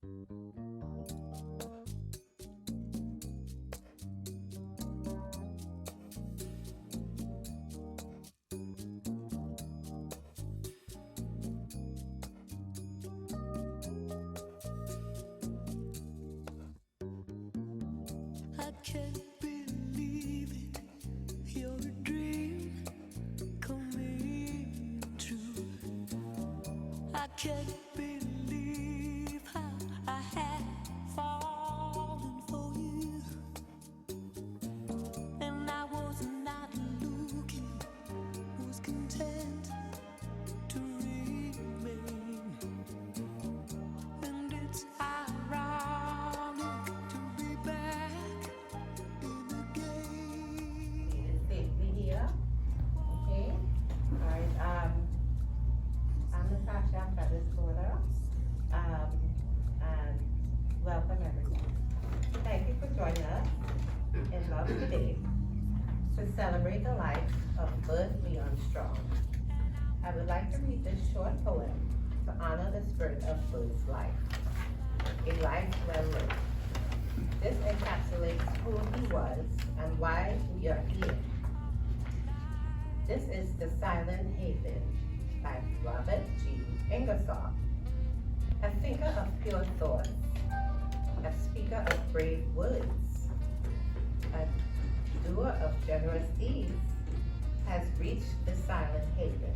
I can't believe it, you're a dream coming true. I can't believe how I had fallen for you, and I was not looking, was content to remain, and it's ironic to be back in the game. Safely here. Okay. All right. I'm Natasha, I'm Feather's daughter. And welcome everyone. Thank you for joining us in Love today to celebrate the life of Bert Strong. I would like to read this short poem to honor the spirit of Bert's life, a life well lived. This encapsulates who he was and why we are here. This is The Silent Haven by Robert G. Ingersoll. A thinker of pure thoughts, a speaker of brave words, a doer of generous deeds, has reached the silent haven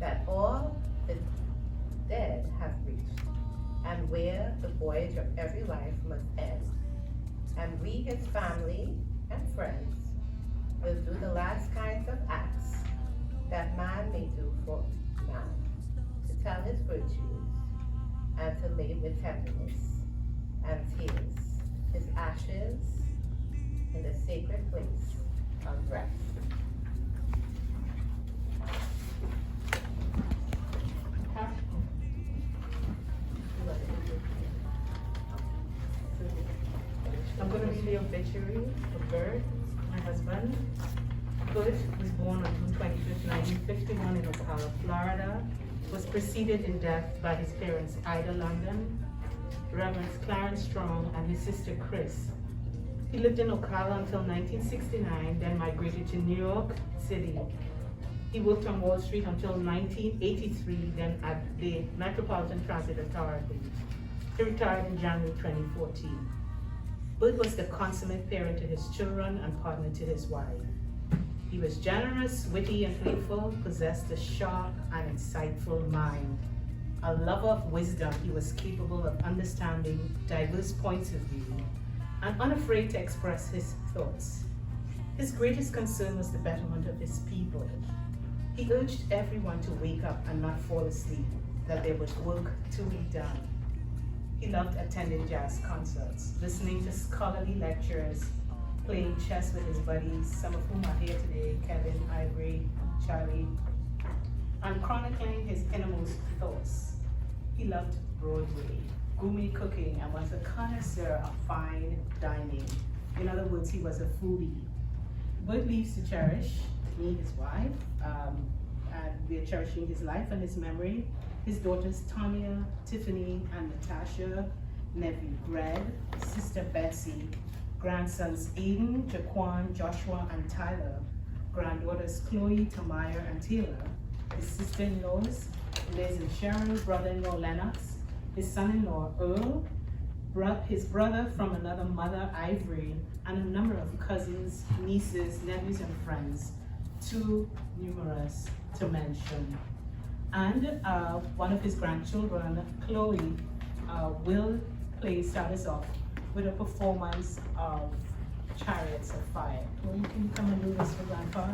that all the dead have reached, and where the voyage of every life must end. And we, his family and friends, will do the last kinds of acts that man may do for man, to tell his virtues and to lay with tenderness and tears his ashes in the sacred place of rest. I'm going to read the obituary of Bert, my husband. Bert was born on June 25, 1951 in Ocala, Florida. Was preceded in death by his parents, Ida London, Reverends Clarence Strong, and his sister Chris. He lived in Ocala until 1969, then migrated to New York City. He worked on Wall Street until 1983, then at the Metropolitan Transit Authority. He retired in January 2014. Bert was the consummate parent to his children and partner to his wife. He was generous, witty, and playful, possessed a sharp and insightful mind. A lover of wisdom, he was capable of understanding diverse points of view and unafraid to express his thoughts. His greatest concern was the betterment of his people. He urged everyone to wake up and not fall asleep, that there was work to be done. He loved attending jazz concerts, listening to scholarly lectures, playing chess with his buddies, some of whom are here today, Kevin, Ivory, Charlie, and chronicling his innermost thoughts. He loved Broadway, gourmet cooking, and was a connoisseur of fine dining. In other words, he was a foodie. Bert leaves to cherish me, his wife, and we are cherishing his life and his memory. His daughters Tanya, Tiffany, and Natasha, nephew Greg, sister Betsy, grandsons Aiden, Jaquan, Joshua, and Tyler, granddaughters Chloe, Tamaya, and Taylor, his sister-in-laws Liz and Cheryl, brother-in-law Lennox, his son-in-law Earl, his brother from another mother Ivory, and a number of cousins, nieces, nephews, and friends, too numerous to mention. And one of his grandchildren, Chloe, will start us off with a performance of Chariots of Fire. Chloe, can you come and do this for Grandpa?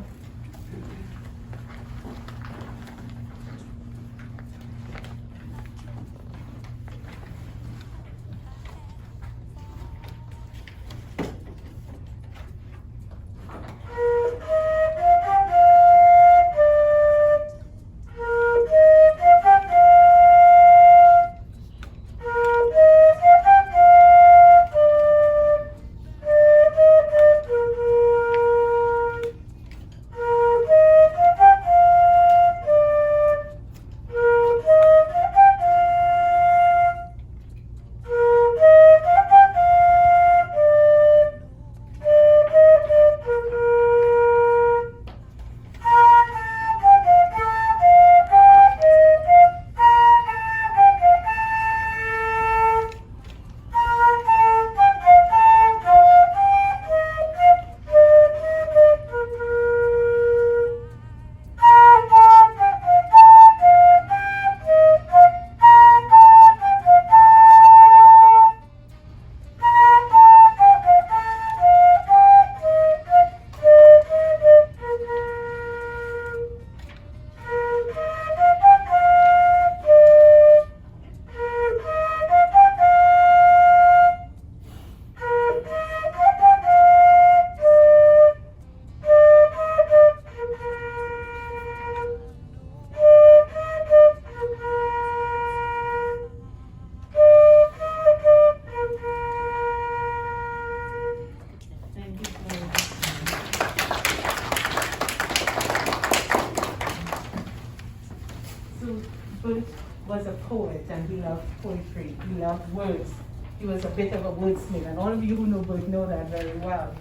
loved poetry. He loved words. He was a bit of a wordsmith, and all of you who know Bert know that very well.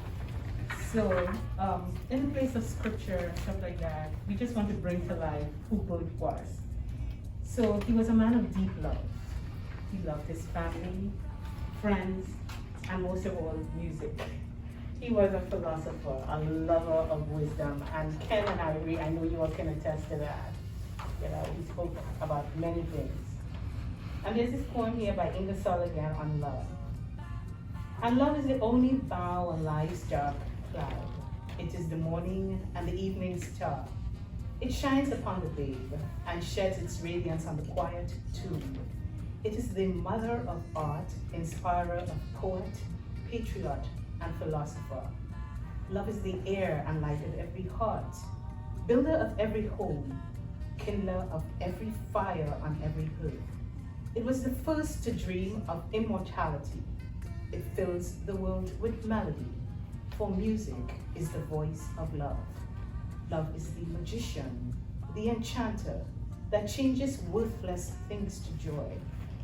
So, in the place of scripture, stuff like that, we just want to bring to life who Bert was. So, he was a man of deep love. He loved his family, friends, and most of all, music. He was a philosopher, a lover of wisdom, and Ken and I know you all can attest to that. You know, he spoke about many things. And there's this poem here by Ingersoll again on love. And love is the only bow on life's dark cloud. It is the morning and the evening star. It shines upon the babe and sheds its radiance on the quiet tomb. It is the mother of art, inspirer of poet, patriot, and philosopher. Love is the air and light of every heart, builder of every home, kindler of every fire on every earth. It was the first to dream of immortality. It fills the world with melody, for music is the voice of love. Love is the magician, the enchanter, that changes worthless things to joy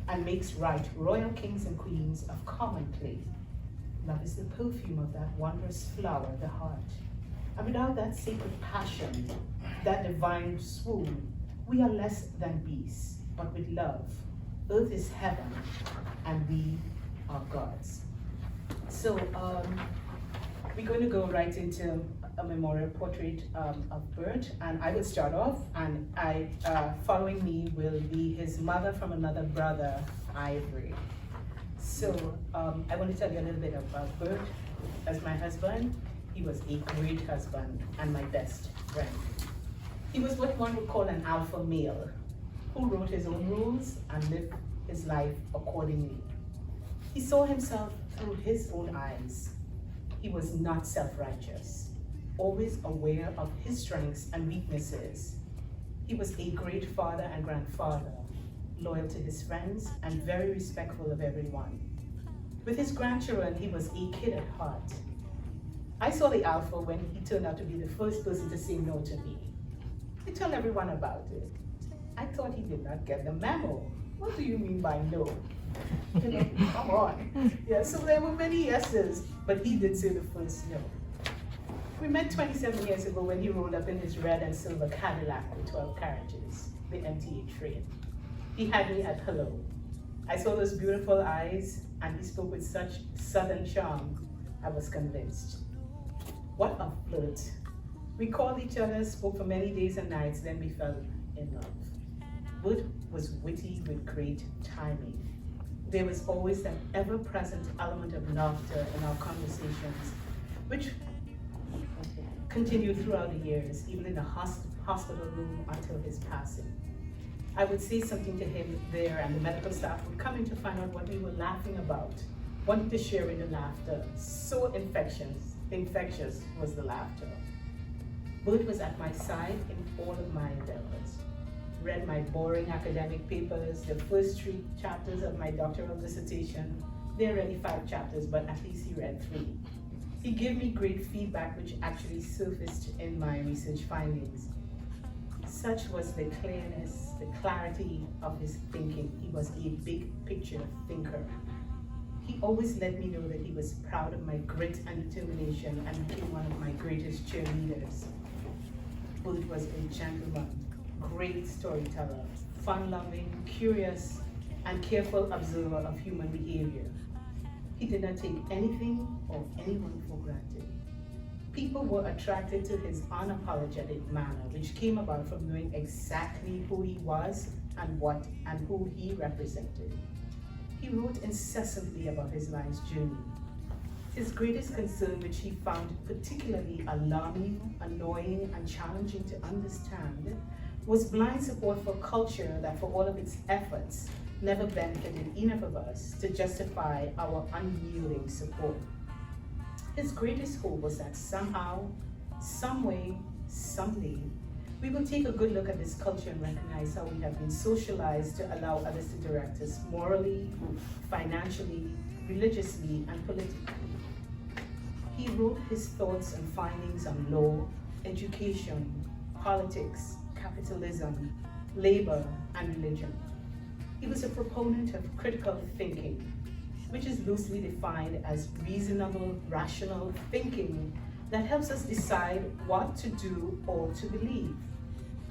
and makes right royal kings and queens of common clay. Love is the perfume of that wondrous flower, the heart. And without that sacred passion, that divine swoon, we are less than beasts. But with love, earth is heaven, and we are gods. So we're going to go right into a memorial portrait of Bert, and I will start off, and following me will be his mother from another brother, Ivory. So I want to tell you a little bit about Bert as my husband. He was a great husband and my best friend. He was what one would call an alpha male who wrote his own rules and lived his life accordingly. He saw himself through his own eyes. He was not self-righteous, always aware of his strengths and weaknesses. He was a great father and grandfather, loyal to his friends and very respectful of everyone. With his grandchildren, he was a kid at heart. I saw the alpha when he turned out to be the first person to say no to me. He told everyone about it. I thought he did not get the memo. What do you mean by no? You know, come on. Yeah, so there were many yeses, but he did say the first no. We met 27 years ago when he rolled up in his red and silver Cadillac with 12 carriages, the MTA train. He had me at hello. I saw those beautiful eyes, and he spoke with such southern charm, I was convinced. What a flirt. We called each other, spoke for many days and nights, then we fell in love. Bert was witty with great timing. There was always that ever-present element of laughter in our conversations, which continued throughout the years, even in the hospital room until his passing. I would say something to him there, and the medical staff would come in to find out what we were laughing about, wanting to share in the laughter. So infectious was the laughter. Bert was at my side in all of my endeavors. Read my boring academic papers, the first 3 chapters of my doctoral dissertation. There are already 5 chapters, but at least he read 3. He gave me great feedback, which actually surfaced in my research findings. Such was the clearness, the clarity of his thinking. He was a big picture thinker. He always let me know that he was proud of my grit and determination and became one of my greatest cheerleaders. Bert was a gentleman, great storyteller, fun-loving, curious, and careful observer of human behavior. He did not take anything or anyone for granted. People were attracted to his unapologetic manner, which came about from knowing exactly who he was and what and who he represented. He wrote incessantly about his life's journey. His greatest concern, which he found particularly alarming, annoying, and challenging to understand, was blind support for culture that, for all of its efforts, never benefited enough of us to justify our unyielding support. His greatest hope was that somehow, some way, someday, we will take a good look at this culture and recognize how we have been socialized to allow others to direct us morally, financially, religiously, and politically. He wrote his thoughts and findings on law, education, politics, capitalism, labor, and religion. He was a proponent of critical thinking, which is loosely defined as reasonable, rational thinking that helps us decide what to do or to believe.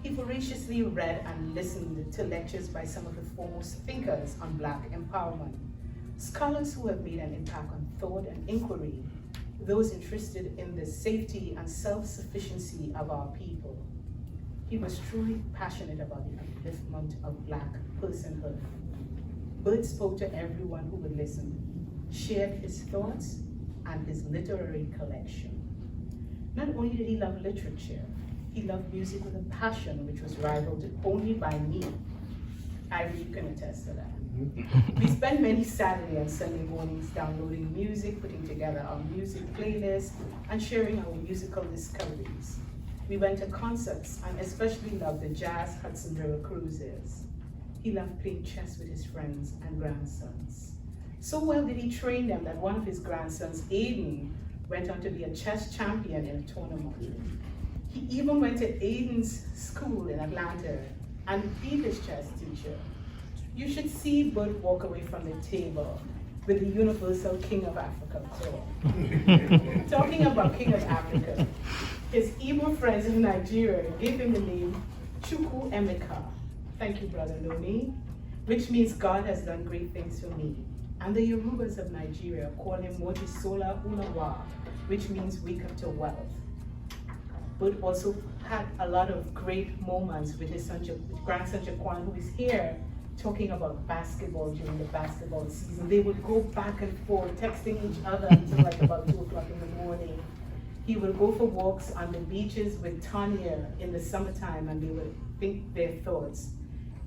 He voraciously read and listened to lectures by some of the foremost thinkers on Black empowerment, scholars who have made an impact on thought and inquiry, those interested in the safety and self-sufficiency of our people. He was truly passionate about the upliftment of Black personhood. Bert spoke to everyone who would listen, shared his thoughts and his literary collection. Not only did he love literature, he loved music with a passion which was rivaled only by me. Ivy, you can attest to that. We spent many Saturday and Sunday mornings downloading music, putting together our music playlist, and sharing our musical discoveries. We went to concerts and especially loved the Jazz Hudson River cruises. He loved playing chess with his friends and grandsons. So well did he train them that one of his grandsons, Aiden, went on to be a chess champion in a tournament. He even went to Aiden's school in Atlanta and beat his chess teacher. You should see Bert walk away from the table with the universal King of Africa crown. Talking about King of Africa, his Igbo friends in Nigeria gave him the name Chukwu Emeka. Thank you, Brother Noni, which means God has done great things for me. And the Yorubas of Nigeria call him Mojisola Unawa, which means wake up to wealth. Bert also had a lot of great moments with his grandson Jaquan, who is here, talking about basketball during the basketball season. They would go back and forth, texting each other until like about 2 o'clock in the morning. He would go for walks on the beaches with Tanya in the summertime, and they would think their thoughts.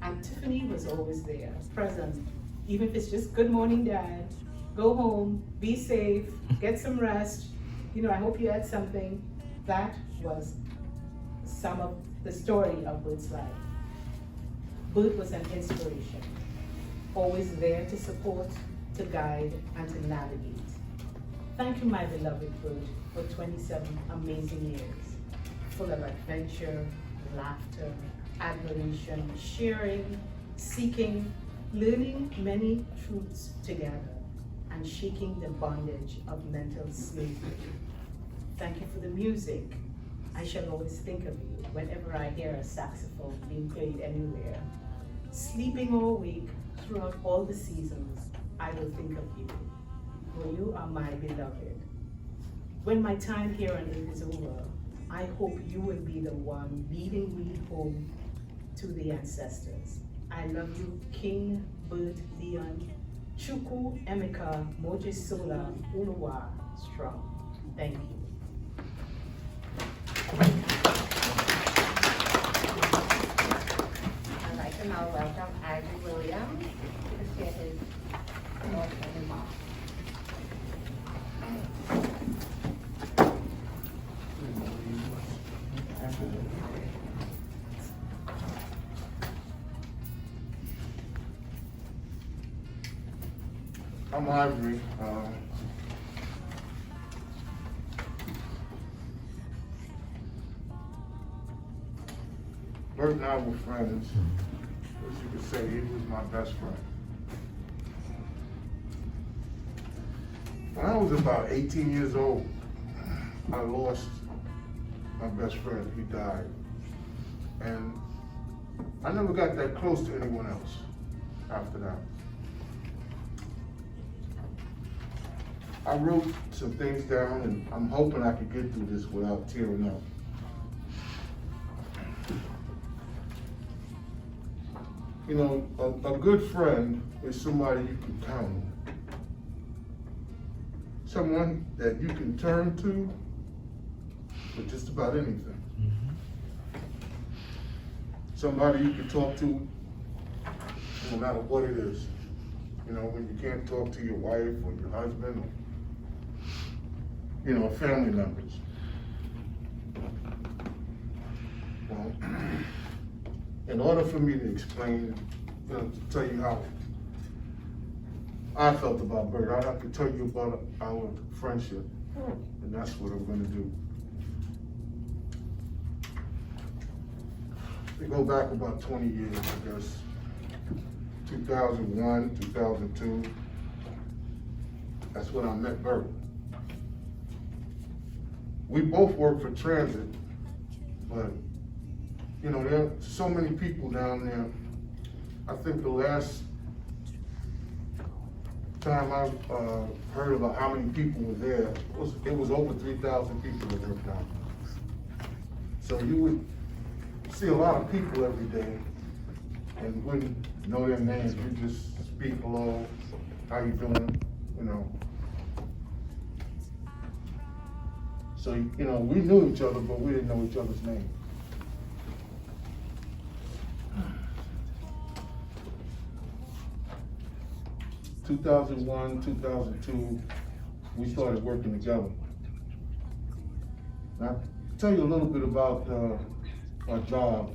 And Tiffany was always there, present, even if it's just good morning, Dad, go home, be safe, get some rest. You know, I hope you had something. That was some of the story of Bert's life. Bert was an inspiration, always there to support, to guide, and to navigate. Thank you, my beloved Bert, for 27 amazing years, full of adventure, laughter, admiration, sharing, seeking, learning many truths together, and shaking the bondage of mental slavery. Thank you for the music. I shall always think of you whenever I hear a saxophone being played anywhere. Sleeping or awake throughout all the seasons, I will think of you, for you are my beloved. When my time here on earth is over, I hope you will be the one leading me home to the ancestors. I love you, King Bert Leon, Chukwu Emeka Mojisola Unawa Strong. Thank you. I'd like to now welcome Ivy Williams to share his emotional remarks. I'm Ivory. Bert and I were friends. As you could say, he was my best friend. When I was about 18 years old, I lost my best friend. He died. And I never got that close to anyone else after that. I wrote some things down, and I'm hoping I could get through this without tearing up. You know, a good friend is somebody you can count on. Someone that you can turn to for just about anything. Somebody you can talk to no matter what it is. You know, when you can't talk to your wife or your husband or, you know, family members. Well, in order for me to explain, you know, to tell you how I felt about Bert, I'd have to tell you about our friendship, and that's what I'm gonna do. We go back about 20 years, I guess. 2001, 2002. That's when I met Bert. We both worked for transit, but you know, there are so many people down there. I think the last time I heard about how many people were there, it was over 3,000 people that worked down there. So you would see a lot of people every day and wouldn't know their names. You just speak hello, how you doing, you know. So, you know, we knew each other, but we didn't know each other's name. In 2001, 2002, we started working together. Now, I'll tell you a little bit about our job.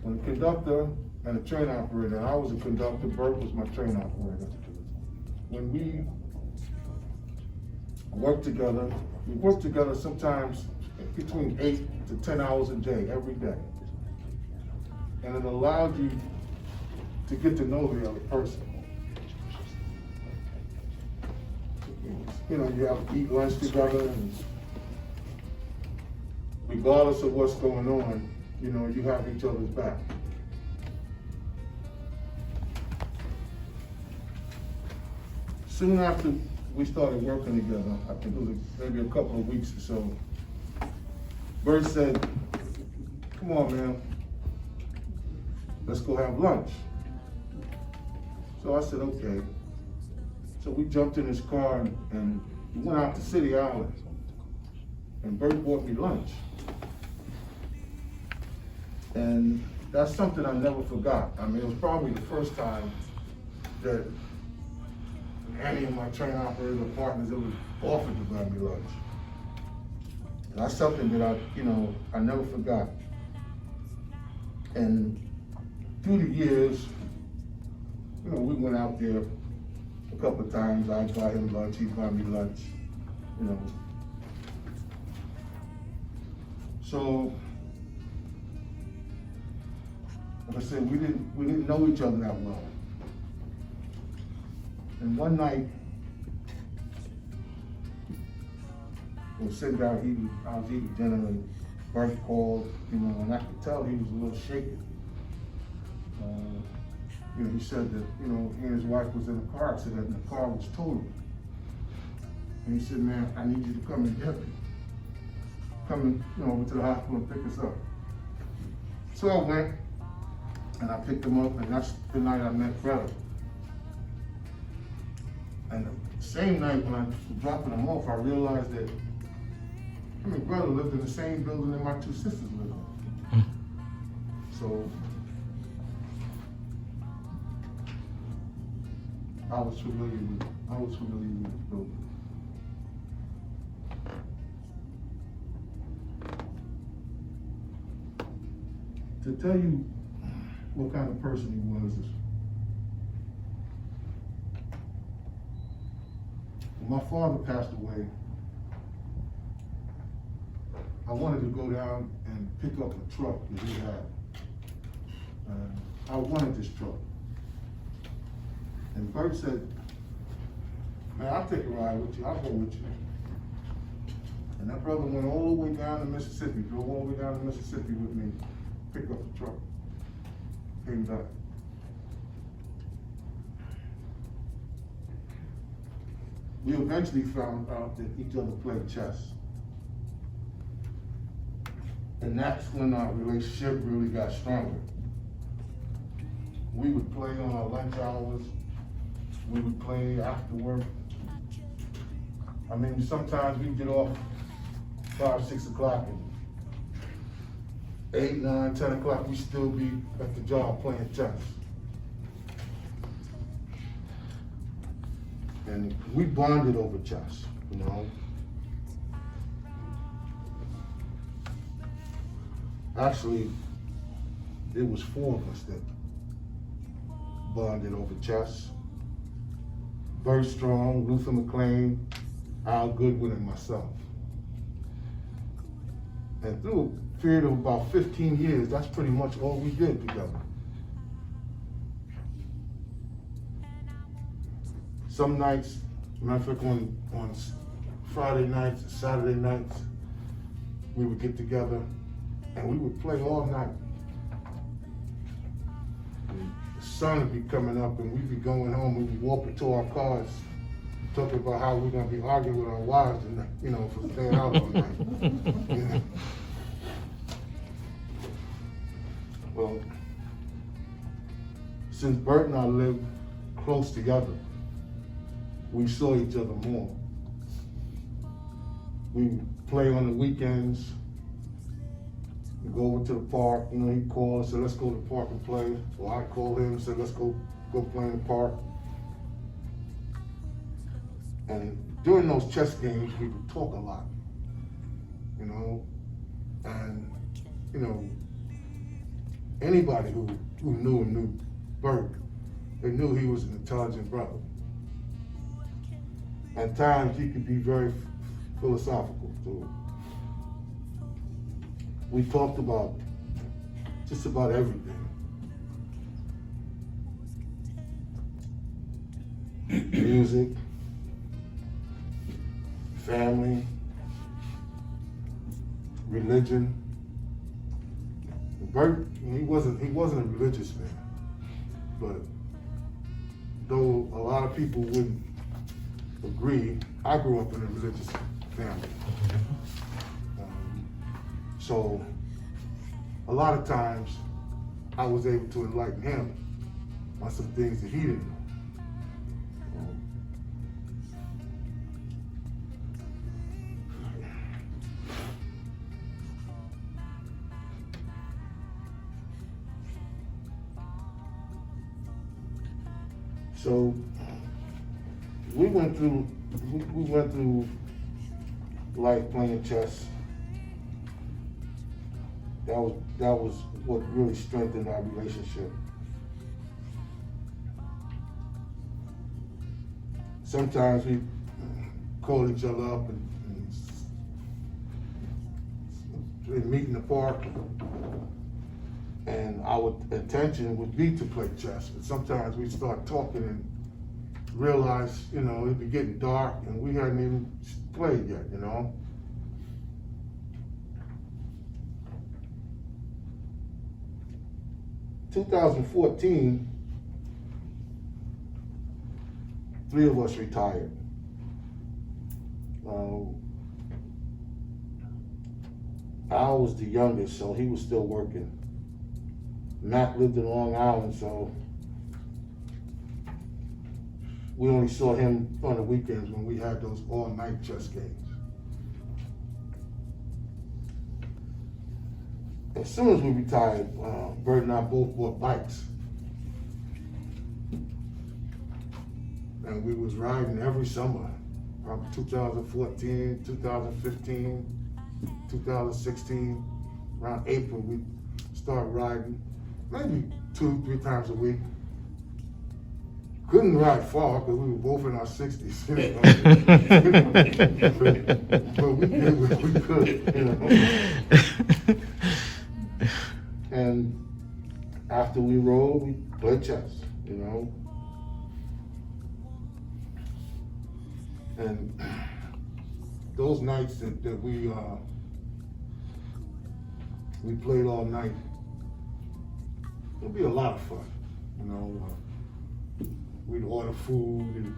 When a conductor and a train operator, I was a conductor, Bert was my train operator. When we worked together, we worked together sometimes between 8 to 10 hours a day, every day. And it allowed you to get to know the other person. You know, you have to eat lunch together, and regardless of what's going on, you know, you have each other's back. Soon after we started working together, I think it was maybe a couple of weeks or so, Bert said, "Come on, man, let's go have lunch." So I said, okay. So we jumped in his car and we went out to City Island, and Bert bought me lunch. And that's something I never forgot. I mean, it was probably the first time that any of my train operator partners ever offered to buy me lunch. And that's something that I never forgot. And through the years, you know, we went out there a couple of times. I'd buy him lunch, he'd buy me lunch, you know. So, like I said, we didn't know each other that well. And one night, we were sitting down eating, I was eating dinner, and Bert called, you know, and I could tell he was a little shaken. You know, he said that, you know, he and his wife was in a car accident and the car was totaled. And he said, "Man, I need you to come and get me. Come, you know, over to the hospital and pick us up." So I went and I picked him up, and that's the night I met Greta. And the same night when I was dropping him off, I realized that him and Greta lived in the same building that my two sisters lived in. So I was familiar with the building. To tell you what kind of person he was is, when my father passed away, I wanted to go down and pick up a truck that he had. I wanted this truck. And Bert said, "Man, I'll take a ride with you, I'll go with you." And that brother went all the way down to Mississippi, drove all the way down to Mississippi with me, picked up the truck, came back. We eventually found out that each other played chess. And that's when our relationship really got stronger. We would play on our lunch hours. We would play after work. I mean, sometimes we'd get off 5, 6 o'clock, and 8, 9, 10 o'clock, we'd still be at the job playing chess. And we bonded over chess, you know. Actually, it was 4 of us that bonded over chess. Bert Strong, Luther McLean, Al Goodwin, and myself. And through a period of about 15 years, that's pretty much all we did together. some nights, matter of fact, on Friday nights, Saturday nights, we would get together and we would play all night. The sun would be coming up and we'd be going home, we'd be walking to our cars, talking about how we're gonna be arguing with our wives and, you know, for staying out all night. You know? Well, since Bert and I lived close together, we saw each other more. We would play on the weekends. We go over to the park, you know, he'd call and say, let's go to the park and play. Or I'd call him and say, let's go play in the park. And during those chess games, we would talk a lot, you know, and, you know, anybody who knew Bert, they knew he was an intelligent brother. At times, he could be very philosophical, too. We talked about just about everything. Music, family, religion. Bert, he wasn't a religious man, but though a lot of people wouldn't agree, I grew up in a religious family. So a lot of times I was able to enlighten him on some things that he didn't know. So we went through life playing chess. That was what really strengthened our relationship. Sometimes we call each other up and meet in the park, and our intention would be to play chess. But sometimes we'd start talking and realize, you know, it'd be getting dark and we hadn't even played yet, you know. 2014, 3 of us retired. Al was the youngest, so he was still working. Mac lived in Long Island, so we only saw him on the weekends when we had those all-night chess games. As soon as we retired, Bert and I both bought bikes. And we was riding every summer, probably 2014, 2015, 2016. Around April, we started riding, maybe 2-3 times a week. Couldn't ride far because we were both in our 60s. You know? But we did what we could, you know. And after we rode, we played chess, you know. And those nights that we played all night, it'd be a lot of fun, you know. We'd order food, and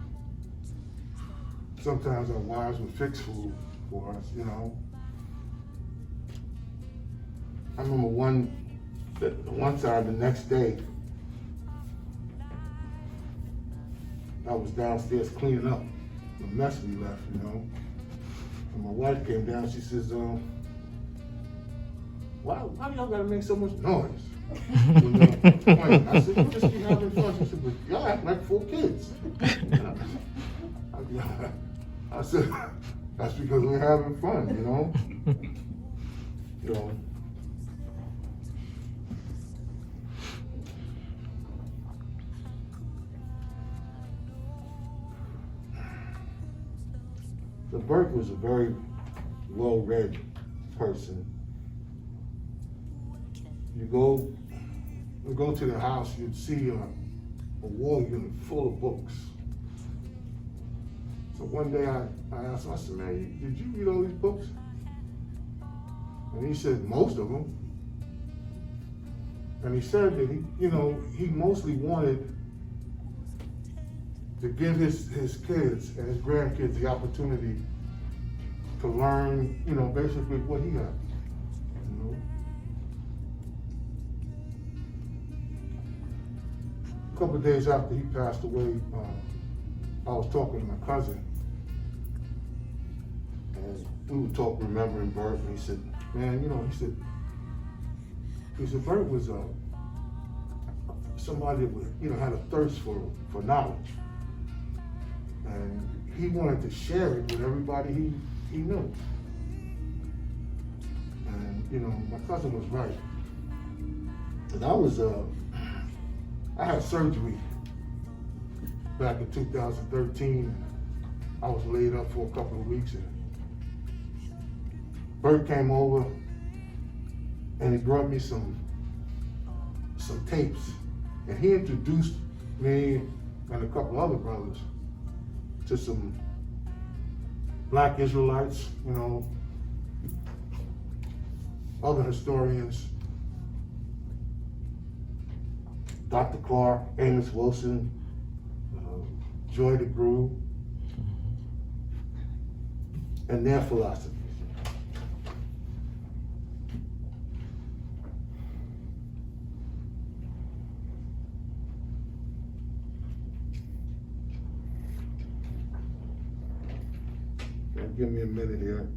sometimes our wives would fix food for us, you know. I remember one time, the next day, I was downstairs cleaning up the mess we left, you know. And my wife came down, she says, why do y'all gotta make so much noise? I said, we'll just be having fun. She said, but y'all act like 4 kids. I said, that's because we're having fun, you know? You know. So Bert was a very well-read person. You go to the house, you'd see a wall unit full of books. So one day I asked him, I said, man, did you read all these books? And he said, most of them. And he said that he mostly wanted to give his kids and his grandkids the opportunity to learn, basically what he had. A couple of days after he passed away, I was talking to my cousin, and we were talking, remembering Bert, and he said, man, he said Bert was somebody that had a thirst for knowledge, and he wanted to share it with everybody he knew. And my cousin was right. And I had surgery back in 2013. I was laid up for a couple of weeks, and Bert came over and he brought me some tapes, and he introduced me and a couple other brothers to some Black Israelites, other historians, Dr. Clark, Amos Wilson, Joy DeGruy, and their philosophies. Give me a minute here.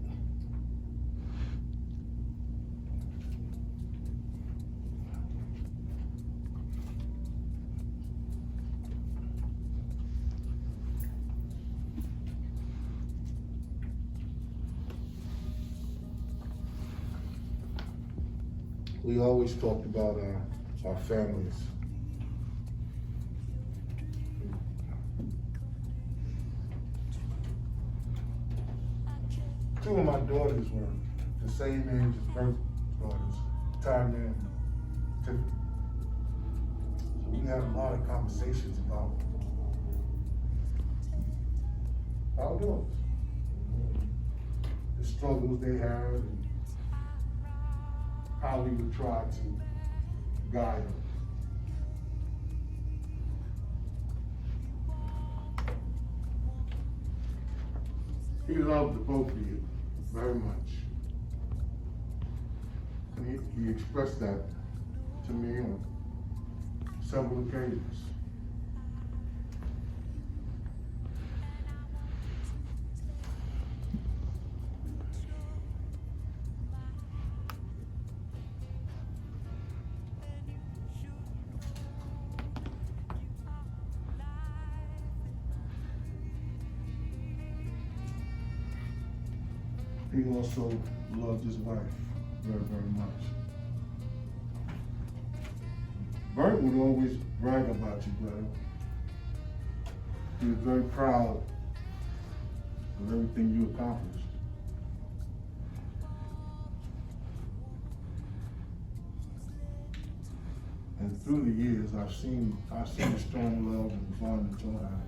We always talked about our families. Two of my daughters were the same age as Bert's daughters, Tanya and Tiffany. So we had a lot of conversations about our daughters, the struggles they had, and how we would try to guide them. He loved the both of you very much. And he expressed that to me on several occasions. He also loved his wife very, very much. Bert would always brag about you, brother. He was very proud of everything you accomplished. And through the years, I've seen the strong love and bond that y'all have.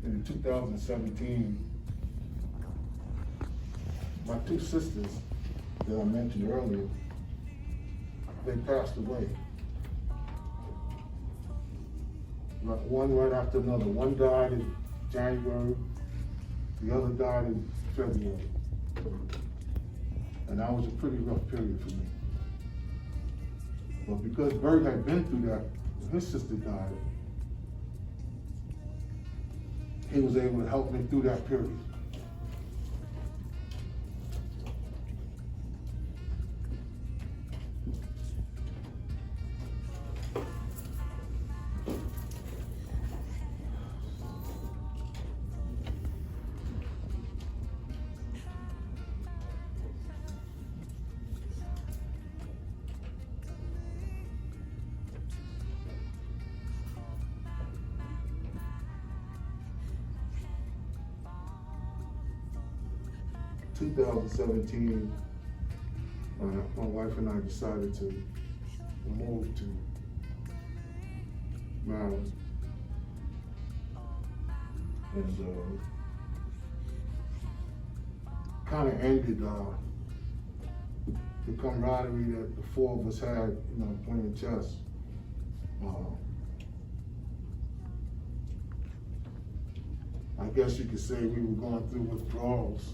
In 2017, my two sisters that I mentioned earlier, they passed away. One right after another. One died in January, the other died in February. And that was a pretty rough period for me. But because Bert had been through that, when his sister died, he was able to help me through that period. 2017, my wife and I decided to move to Maryland. And kind of ended the camaraderie that the four of us had, playing chess. I guess you could say we were going through withdrawals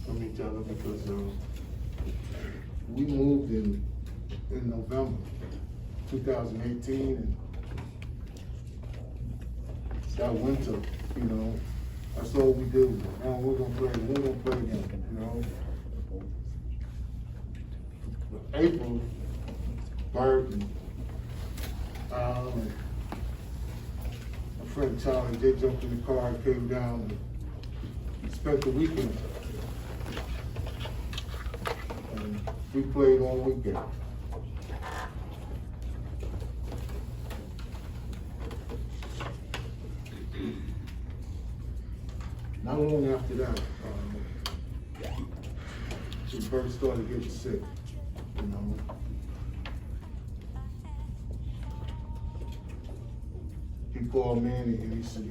from each other because we moved in November 2018, and that winter, that's all we do. Now we're gonna play again, April, Bert and my friend Charlie, they jumped in the car and came down and spent the weekend. And we played all weekend. Not long after that, Bert started getting sick, He called me and he said,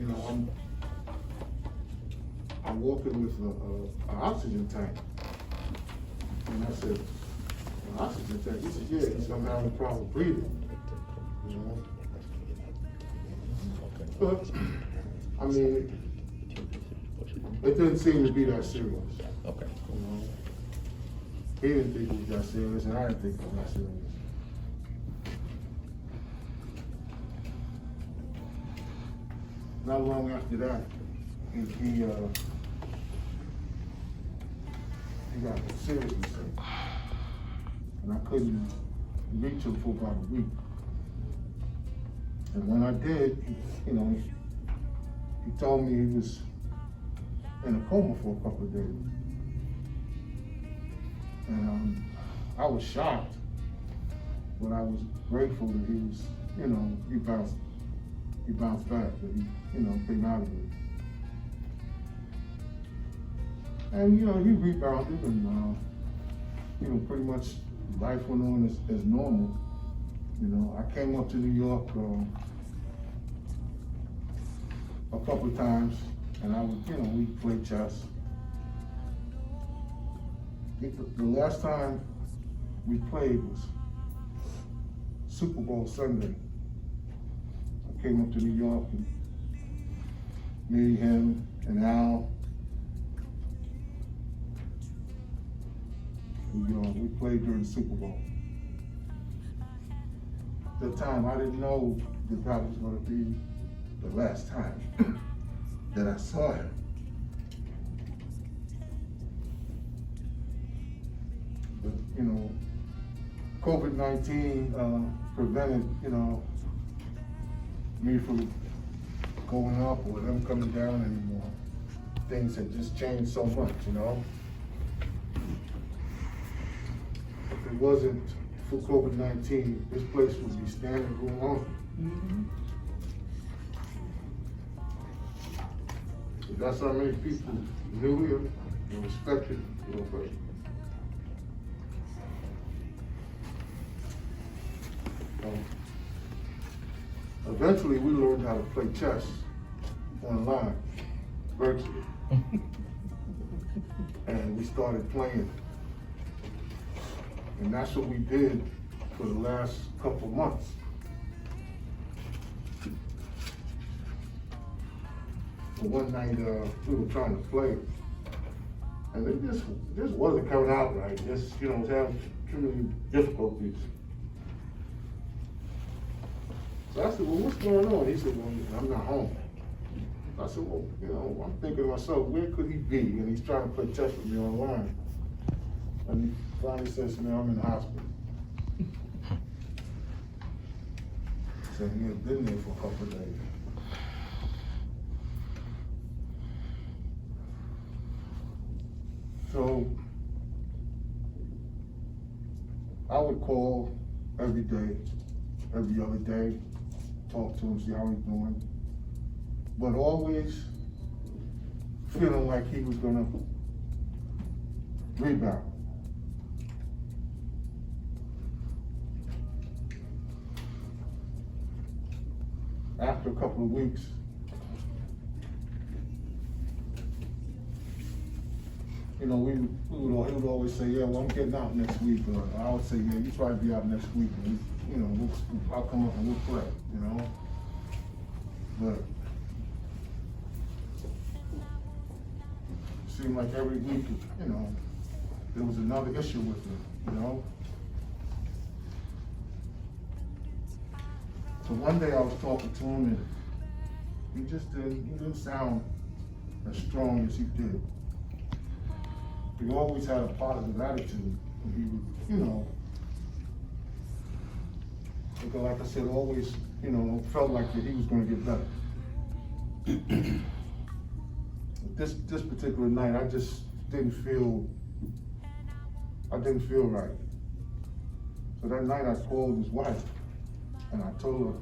I'm walking with an oxygen tank. And I said, an oxygen tank? He said, yeah. He said, I'm having problem breathing. But, it didn't seem to be that serious. Okay. He didn't think it was that serious, and I didn't think it was that serious. Not long after that, he got seriously sick, and I couldn't reach him for about a week. And when I did, he told me he was in a coma for a couple of days. And I was shocked, but I was grateful that he was, he bounced back, that he, came out of it. And, he rebounded and, pretty much life went on as normal. I came up to New York a couple of times, and I would, we played chess. The last time we played was Super Bowl Sunday. I came up to New York and me, him, and Al. We played during the Super Bowl. At the time, I didn't know that that was going to be the last time that I saw him. But, COVID-19 prevented, me from going up or them coming down anymore. Things had just changed so much, If it wasn't for COVID-19, this place would be standing room only. That's how many people knew him and respected him. Eventually, we learned how to play chess online, virtually. And we started playing. And that's what we did for the last couple of months. But one night, we were trying to play, and it just wasn't coming out right. Just, was having too many difficulties. So I said, well, what's going on? He said, well, I'm not home. I said, well, I'm thinking to myself, where could he be? And he's trying to play chess with me online. And he finally says to me, I'm in the hospital. So he had been there for a couple of days. So I would call every day, every other day, talk to him, see how he's doing. But always feeling like he was gonna rebound. After a couple of weeks, you know, he would always say, yeah, well, I'm getting out next week, or I would say, yeah, you probably be out next week, and you know, I'll come up and we'll play, you know. But it seemed like every week, you know, there was another issue with him, you know. So one day I was talking to him, and he didn't sound as strong as he did. He always had a positive attitude. He would, you know, like I said, always, you know, felt like that he was going to get better. This particular night, I just didn't feel right. So that night I called his wife, and I told her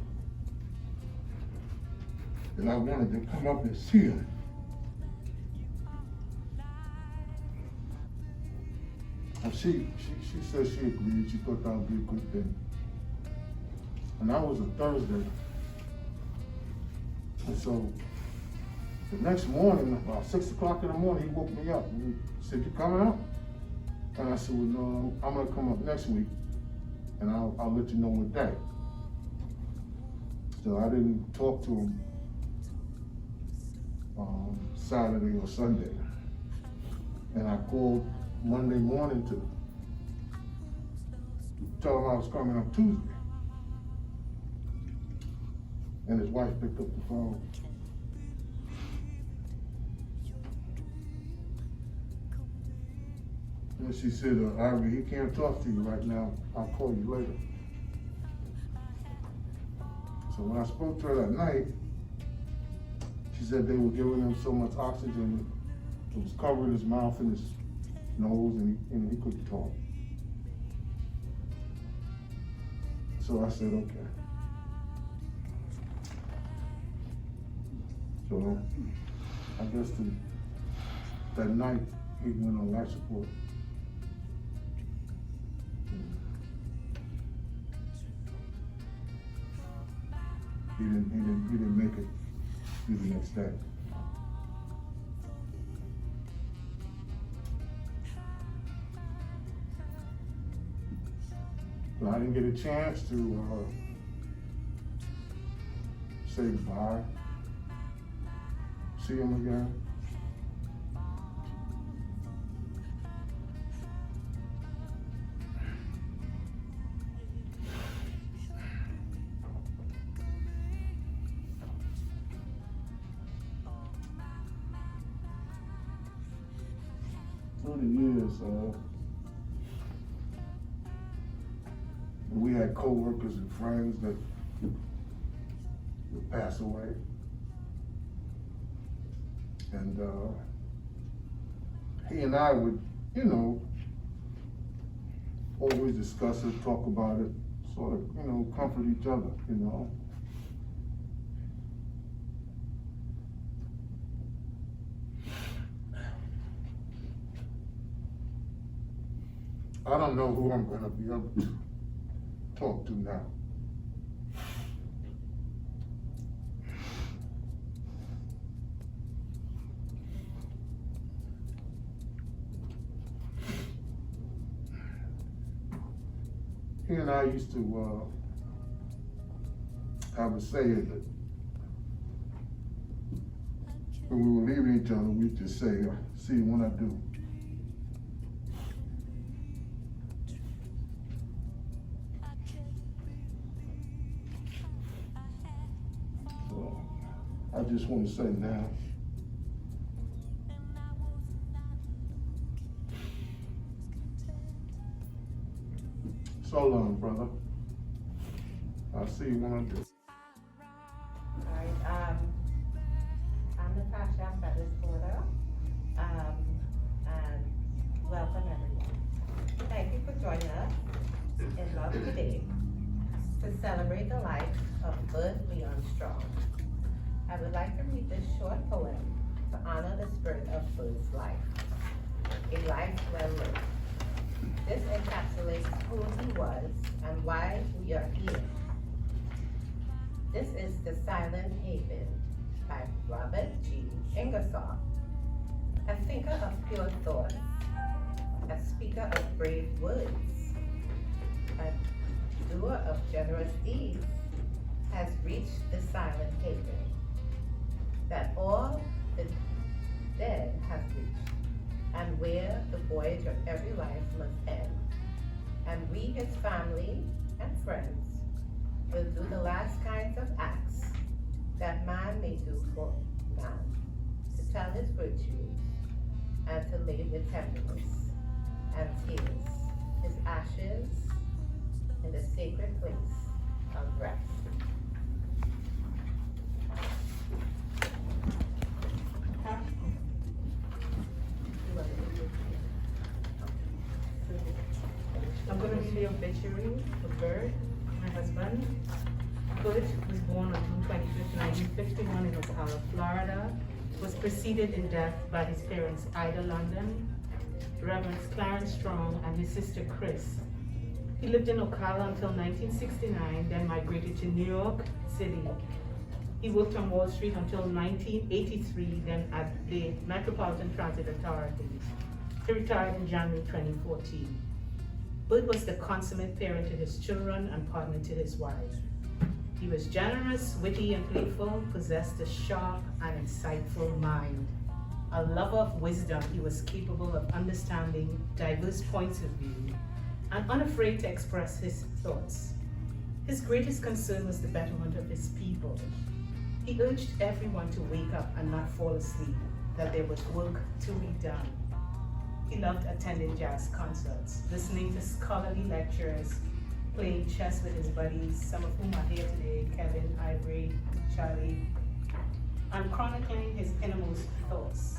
that I wanted to come up and see her. And she said she agreed. She thought that would be a good thing. And that was a Thursday. And so the next morning, about 6 o'clock in the morning, he woke me up and he said, "You coming up?" And I said, "Well, no, I'm gonna come up next week, and I'll let you know what day." So I didn't talk to him Saturday or Sunday. And I called Monday morning to tell him I was coming up Tuesday. And his wife picked up the phone. And she said, "Ivy, he can't talk to you right now. I'll call you later." So when I spoke to her that night, she said they were giving him so much oxygen, it was covering his mouth and his nose, and he couldn't talk. So I said, okay. So I guess that night he went on life support. He didn't make it through the next day. So I didn't get a chance to say goodbye, see him again. Through the years, we had co-workers and friends that would pass away. And he and I would, you know, always discuss it, talk about it, sort of, you know, comfort each other, you know. I don't know who I'm gonna be able to talk to now. He and I used to have a saying that when we were leaving each other, we'd just say, "See you when I do." I just want to say now, so long, brother. I'll see you when I do. All right, I'm Natasha, I'm Brother's daughter, and welcome everyone. Thank you for joining us in Love today to celebrate the life of Bert Strong. I would like to read this short poem to honor the spirit of Bert's life, a life well lived. This encapsulates who he was and why we are here. This is The Silent Haven by Robert G. Ingersoll, a thinker of pure thought, a speaker of brave words, a doer of generous deeds, has reached the silent haven that all the dead have reached, and where the voyage of every life must end. And we, his family and friends, will do the last kinds of acts that man may do for man, to tell his virtues and to lay with tenderness and tears his ashes in the sacred place of rest. I'm going to read the obituary for Bert, my husband. Bert was born on June 25th, 1951 in Ocala, Florida. Was preceded in death by his parents, Ida London, Reverend Clarence Strong, and his sister Chris. He lived in Ocala until 1969, then migrated to New York City. He worked on Wall Street until 1983, then at the Metropolitan Transit Authority. He retired in January 2014. Bert was the consummate parent to his children and partner to his wife. He was generous, witty, and playful, possessed a sharp and insightful mind. A lover of wisdom, he was capable of understanding diverse points of view and unafraid to express his thoughts. His greatest concern was the betterment of his people. He urged everyone to wake up and not fall asleep, that there was work to be done. He loved attending jazz concerts, listening to scholarly lectures, playing chess with his buddies, some of whom are here today, Kevin, Ivory, Charlie, and chronicling his innermost thoughts.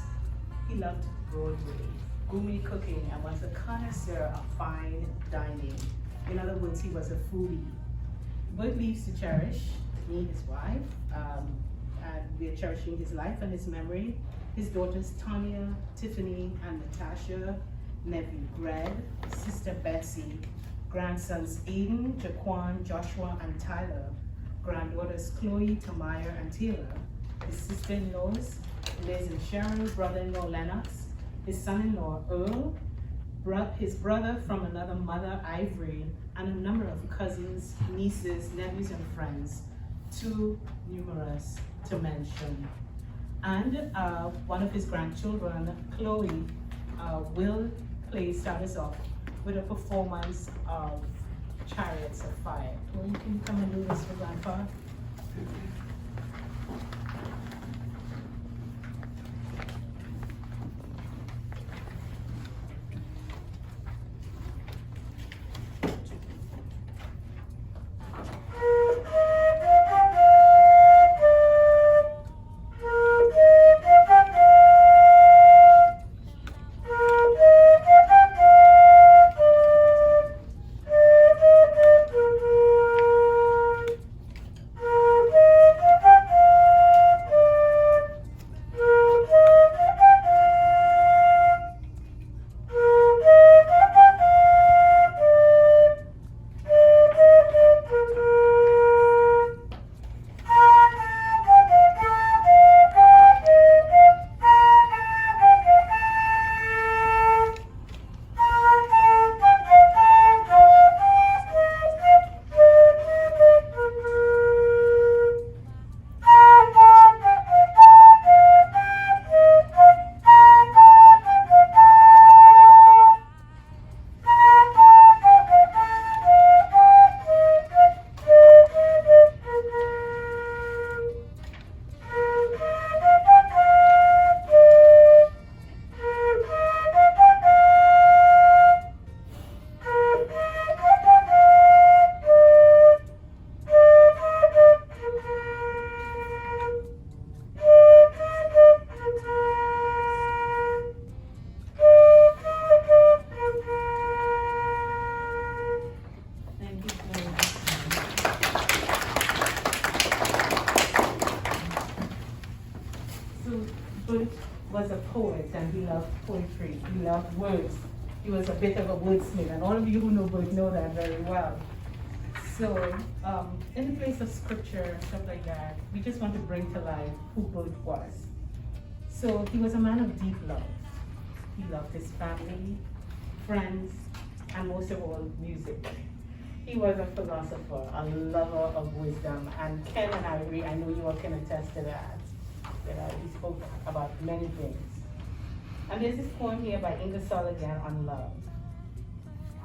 He loved Broadway, gourmet cooking, and was a connoisseur of fine dining. In other words, he was a foodie. Bert leaves to cherish me, his wife, and we are cherishing his life and his memory. His daughters Tanya, Tiffany, and Natasha, nephew Greg, sister Betsy, grandsons Aiden, Jaquan, Joshua, and Tyler, granddaughters Chloe, Tamaya, and Taylor, his sister-in-laws Liz and Sharon, brother-in-law Lennox, his son-in-law Earl, his brother from another mother Ivory, and a number of cousins, nieces, nephews, and friends, too numerous to mention. And one of his grandchildren, Chloe, will start us off with a performance of Chariots of Fire. Chloe, can you come and do this for Grandpa? poet and he loved poetry. He loved words. He was a bit of a wordsmith, and all of you who know Bert know that very well. So, in the place of scripture, stuff like that, we just want to bring to life who Bert was. So, he was a man of deep love. He loved his family, friends, and most of all, music. He was a philosopher, a lover of wisdom, and Ken and I know you all can attest to that. He spoke about many things. And there's this poem here by Ingersoll again on love.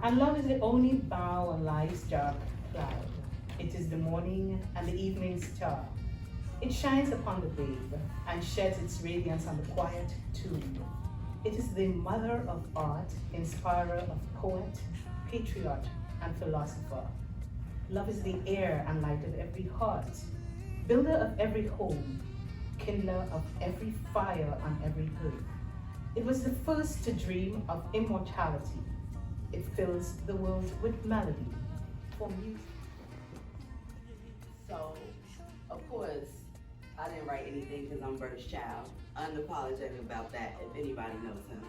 And love is the only bow on life's dark cloud. It is the morning and the evening star. It shines upon the babe and sheds its radiance on the quiet tomb. It is the mother of art, inspirer of poet, patriot, and philosopher. Love is the air and light of every heart, builder of every home, kindler of every fire on every earth. It was the first to dream of immortality. It fills the world with melody for music. So, of course, I didn't write anything because I'm Bert's child. Unapologetic about that, if anybody knows him.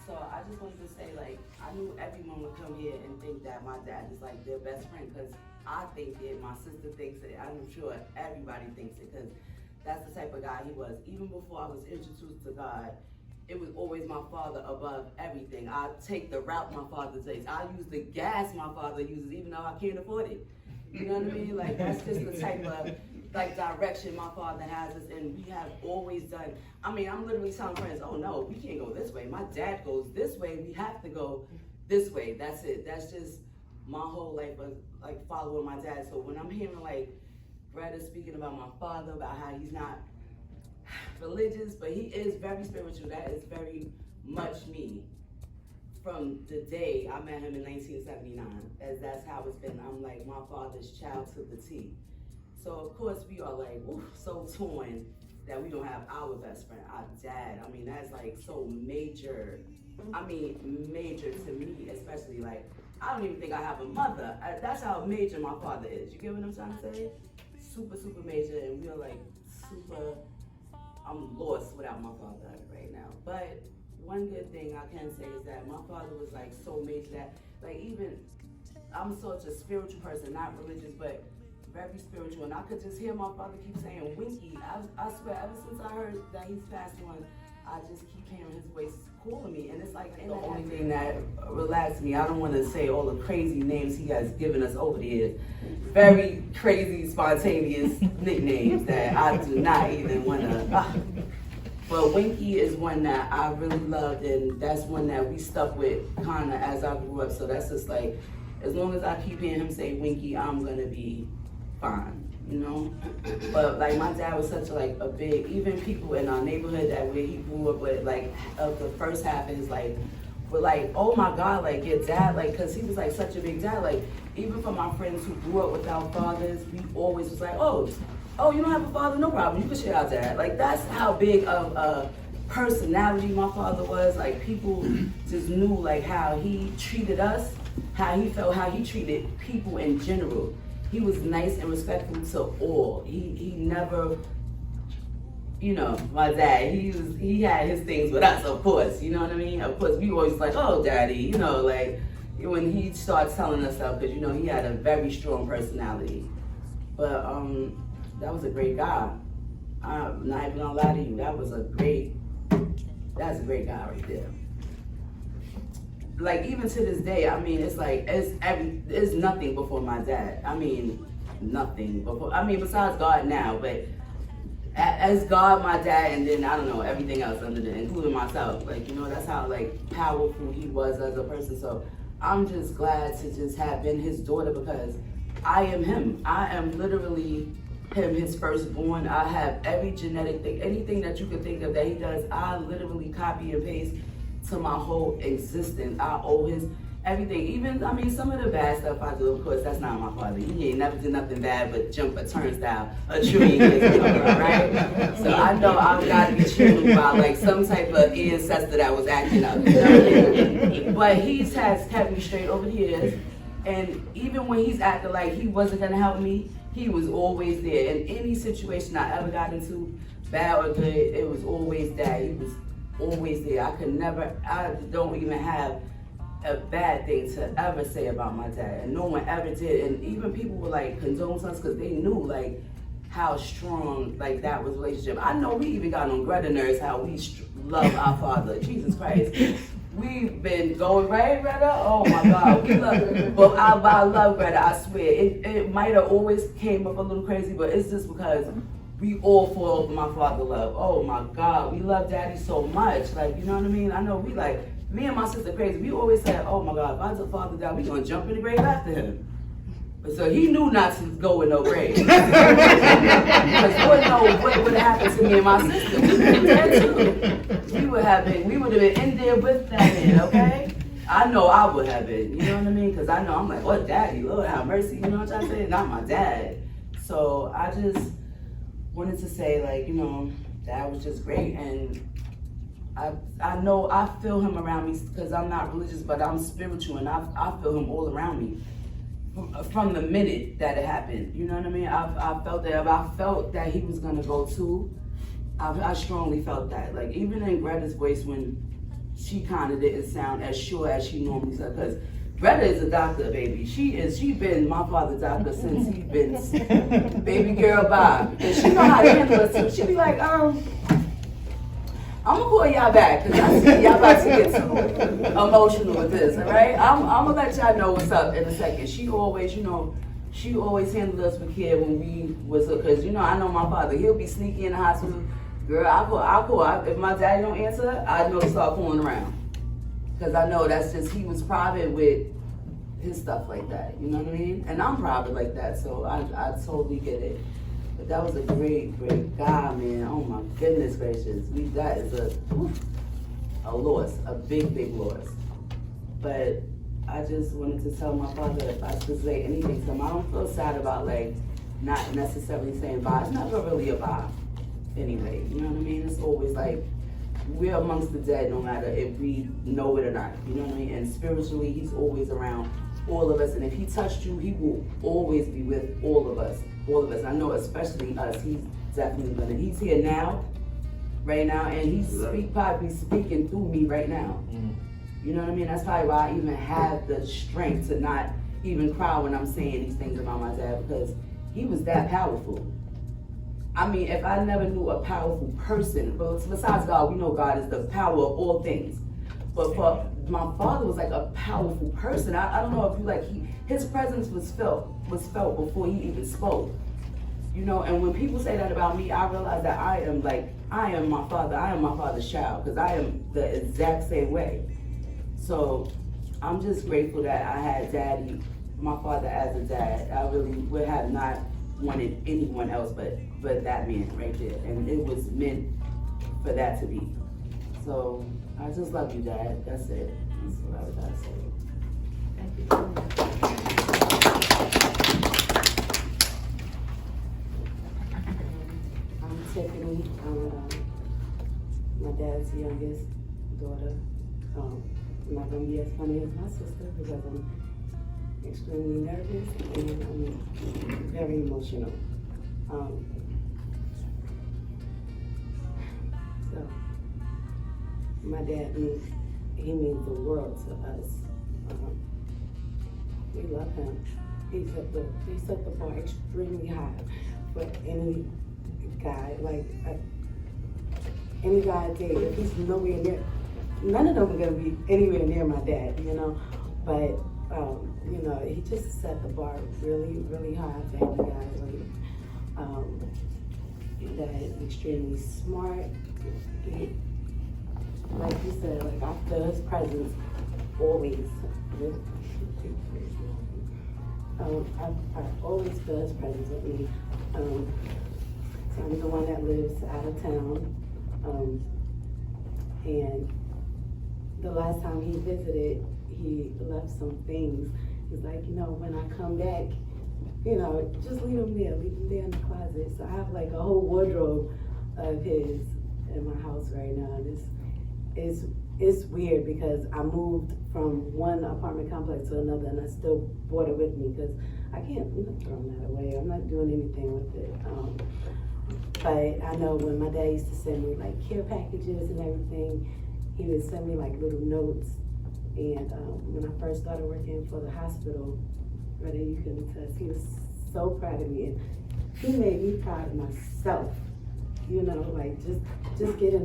So I just wanted to say, like, I knew everyone would come here and think that my dad is like their best friend, because I think it, my sister thinks it, I'm sure everybody thinks it, because that's the type of guy he was. Even before I was introduced to God, it was always my father above everything. I take the route my father takes. I use the gas my father uses, even though I can't afford it. You know what I mean? Like, that's just the type of like direction my father has us, and we have always done. I mean, I'm literally telling friends, oh no, we can't go this way. My dad goes this way, we have to go this way. That's it. That's just my whole life of like following my dad. So when I'm hearing like Greta speaking about my father, about how he's not religious, but he is very spiritual, that is very much me. From the day I met him in 1979, as that's how it's been. I'm like my father's child to the T. So of course we are like, oof, so torn that we don't have our best friend, our dad. I mean, that's like so major. I mean, major to me, especially. Like, I don't even think I have a mother. That's how major my father is. You get what I'm trying to say? Super, super major, and we are like super, I'm lost without my father right now. But one good thing I can say is that my father was like so major that, like, even, I'm such a spiritual person, not religious, but very spiritual, and I could just hear my father keep saying Winky. I swear, ever since I heard that he's passed on, I just keep hearing his voice calling me, and it's like the only thing that relaxed me. I don't want to say all the crazy names he has given us over the years. Very crazy, spontaneous nicknames that I do not even want to. But Winky is one that I really loved, and that's one that we stuck with kind of as I grew up. So that's just like, as long as I keep hearing him say Winky, I'm gonna be fine, you know? But like my dad was such like a big, even people in our neighborhood that where he grew up with, like of the first half of his life, were like, oh my God, like your dad, like, cause he was like such a big dad. Like even for my friends who grew up without fathers, we always was like, oh, you don't have a father, no problem, you can share our dad. Like that's how big of a personality my father was. Like people just knew like how he treated us, how he felt, how he treated people in general. He was nice and respectful to all. He never, you know, my dad, he had his things with us, of course, you know what I mean? Of course, we always like, oh, daddy, you know, like when he starts telling us stuff, because, you know, he had a very strong personality. But that was a great guy. I'm not even gonna lie to you, that's a great guy right there. Like even to this day, I mean, it's like it's nothing before my dad. I mean, nothing before. I mean, besides God now, but as God, my dad, and then I don't know everything else under the, including myself. Like, you know, that's how like powerful he was as a person. So I'm just glad to just have been his daughter, because I am him. I am literally him, his firstborn. I have every genetic thing, anything that you could think of that he does, I literally copy and paste to my whole existence. I owe his everything. Even, I mean, some of the bad stuff I do, of course, that's not my father. He ain't never did nothing bad but jump a turnstile, a tree, right? So I know I've got to be children by like some type of ancestor that was acting up. You know what I mean? But he's has kept me straight over the years. And even when he's acting like he wasn't gonna help me, he was always there. In any situation I ever got into, bad or good, it was always that. He was always there. I don't even have a bad thing to ever say about my dad, and no one ever did. And even people were like condone us because they knew like how strong like that was relationship. I know we even got on Greta nerves how we love our father. Jesus Christ, we've been going right, Greta. Oh my God, we love it. But I love Greta. I swear it might have always came up a little crazy, but it's just because we all fall over my father love. Oh my God, we love Daddy so much. Like, you know what I mean? I know we like. Me and my sister crazy. We always said, oh my God, if our father died, we gonna jump in the grave after him. But so he knew not to go in no grave. Because Lord knows what would have happened to me and my sister. We been dead too. We would have been in there with that man, okay? I know I would have been, you know what I mean? Because I know I'm like, what daddy, Lord have mercy, you know what I'm saying? Not my dad. So I just wanted to say, like, you know, Dad was just great. And I know I feel him around me because I'm not religious, but I'm spiritual, and I feel him all around me from the minute that it happened. You know what I mean? I felt that. If I felt that he was gonna go too, I strongly felt that. Like even in Greta's voice when she kind of didn't sound as sure as she normally said, because Greta is a doctor, baby. She been my father's doctor since he been baby girl Bob, and she know how to handle us too. She be like, I'm gonna call y'all back because I see y'all about to get too emotional with this, all right? I'm gonna let y'all know what's up in a second. She always, you know, she always handled us with care when we was, because, you know, I know my father, he'll be sneaky in the hospital. Girl, I'll call. If my daddy don't answer, I know to start calling around. Because I know that's just, he was private with his stuff like that, you know what I mean? And I'm private like that, so I totally get it. But that was a great, great guy, man. Oh my goodness gracious. That is a loss, a big, big loss. But I just wanted to tell my father if I could say anything to him. I don't feel sad about like not necessarily saying bye. It's never really a bye anyway, you know what I mean? It's always like, we're amongst the dead no matter if we know it or not, you know what I mean? And spiritually, he's always around all of us. And if he touched you, he will always be with all of us. All of us. I know especially us, he's definitely gonna, he's here now, right now, and he's probably speaking through me right now. You know what I mean? That's probably why I even have the strength to not even cry when I'm saying these things about my dad, because he was that powerful. I mean, if I never knew a powerful person, but besides God, we know God is the power of all things. But for my father was like a powerful person. I don't know if you like, his presence was felt before he even spoke. You know, and when people say that about me, I realize that I am my father. I am my father's child, because I am the exact same way. So I'm just grateful that I had daddy, my father as a dad. I really would have not wanted anyone else but that man right there. And it was meant for that to be. So I just love you, Dad. That's it. That's what I was gotta say. Thank you so much. I'm Tiffany. I'm my dad's youngest daughter. I'm not gonna be as funny as my sister because I'm extremely nervous and I'm very emotional. So my dad means the world to us. We love him. He set the bar extremely high for any guy. Like any guy I date, if he's nowhere near, none of them are gonna be anywhere near my dad, you know. But you know, he just set the bar really, really high for any guy. That is extremely smart. Like you said, like I feel his presence always. I always feel his presence with me. So I'm the one that lives out of town. And the last time he visited, he left some things. He's like, you know, when I come back, you know, just leave them there in the closet. So I have like a whole wardrobe of his in my house right now. And it's weird because I moved from one apartment complex to another and I still brought it with me because I'm not throwing that away. I'm not doing anything with it. But I know when my dad used to send me like care packages and everything, he would send me like little notes. And when I first started working for the hospital, brother, you couldn't attest, he was so proud of me. And he made me proud of myself. You know, like just getting